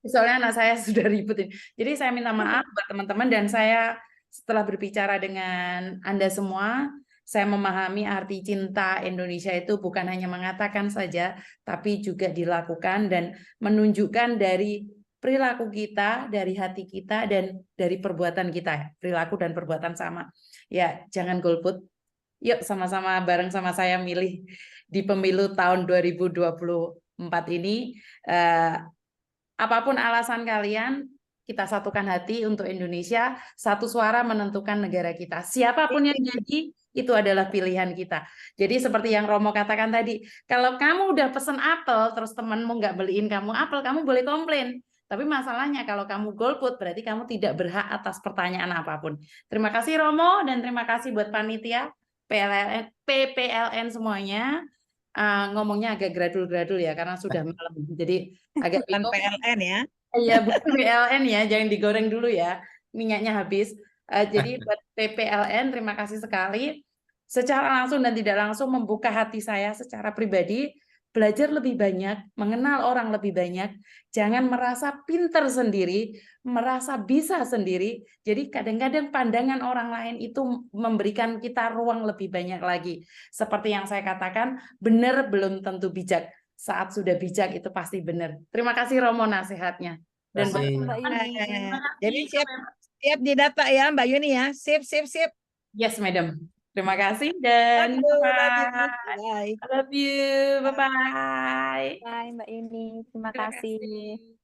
Soalnya anak saya sudah ribut ini. Jadi saya minta maaf buat teman-teman dan saya setelah berbicara dengan Anda semua, saya memahami arti cinta Indonesia itu bukan hanya mengatakan saja, tapi juga dilakukan dan menunjukkan dari perilaku kita, dari hati kita, dan dari perbuatan kita. Perilaku dan perbuatan sama. Ya, jangan golput. Yuk sama-sama bareng sama saya milih di pemilu tahun 2024 ini. Apapun alasan kalian, kita satukan hati untuk Indonesia, satu suara menentukan negara kita. Siapapun yang jadi, itu adalah pilihan kita. Jadi seperti yang Romo katakan tadi, kalau kamu udah pesen apel, terus temenmu nggak beliin kamu apel, kamu boleh komplain. Tapi masalahnya kalau kamu golput, berarti kamu tidak berhak atas pertanyaan apapun. Terima kasih Romo, dan terima kasih buat panitia, PPLN semuanya. Ngomongnya agak gradul-gradul ya, karena sudah malam. Jadi agak Bukan bingung. PLN ya. Iya, bukan PLN ya, jangan digoreng dulu ya, minyaknya habis. Jadi buat PPLN, terima kasih sekali. Secara langsung dan tidak langsung membuka hati saya secara pribadi, belajar lebih banyak, mengenal orang lebih banyak, jangan merasa pinter sendiri, merasa bisa sendiri. Jadi kadang-kadang pandangan orang lain itu memberikan kita ruang lebih banyak lagi. Seperti yang saya katakan, benar belum tentu bijak. Saat sudah bijak itu pasti benar. Terima kasih Romo nasihatnya. Dan Mbak Yuni. Jadi siap didata ya Mbak Yuni ya. Sip. Yes, madam. Terima kasih dan Bye. I love you. Bye-bye. Bye Mbak Yuni. Terima kasih.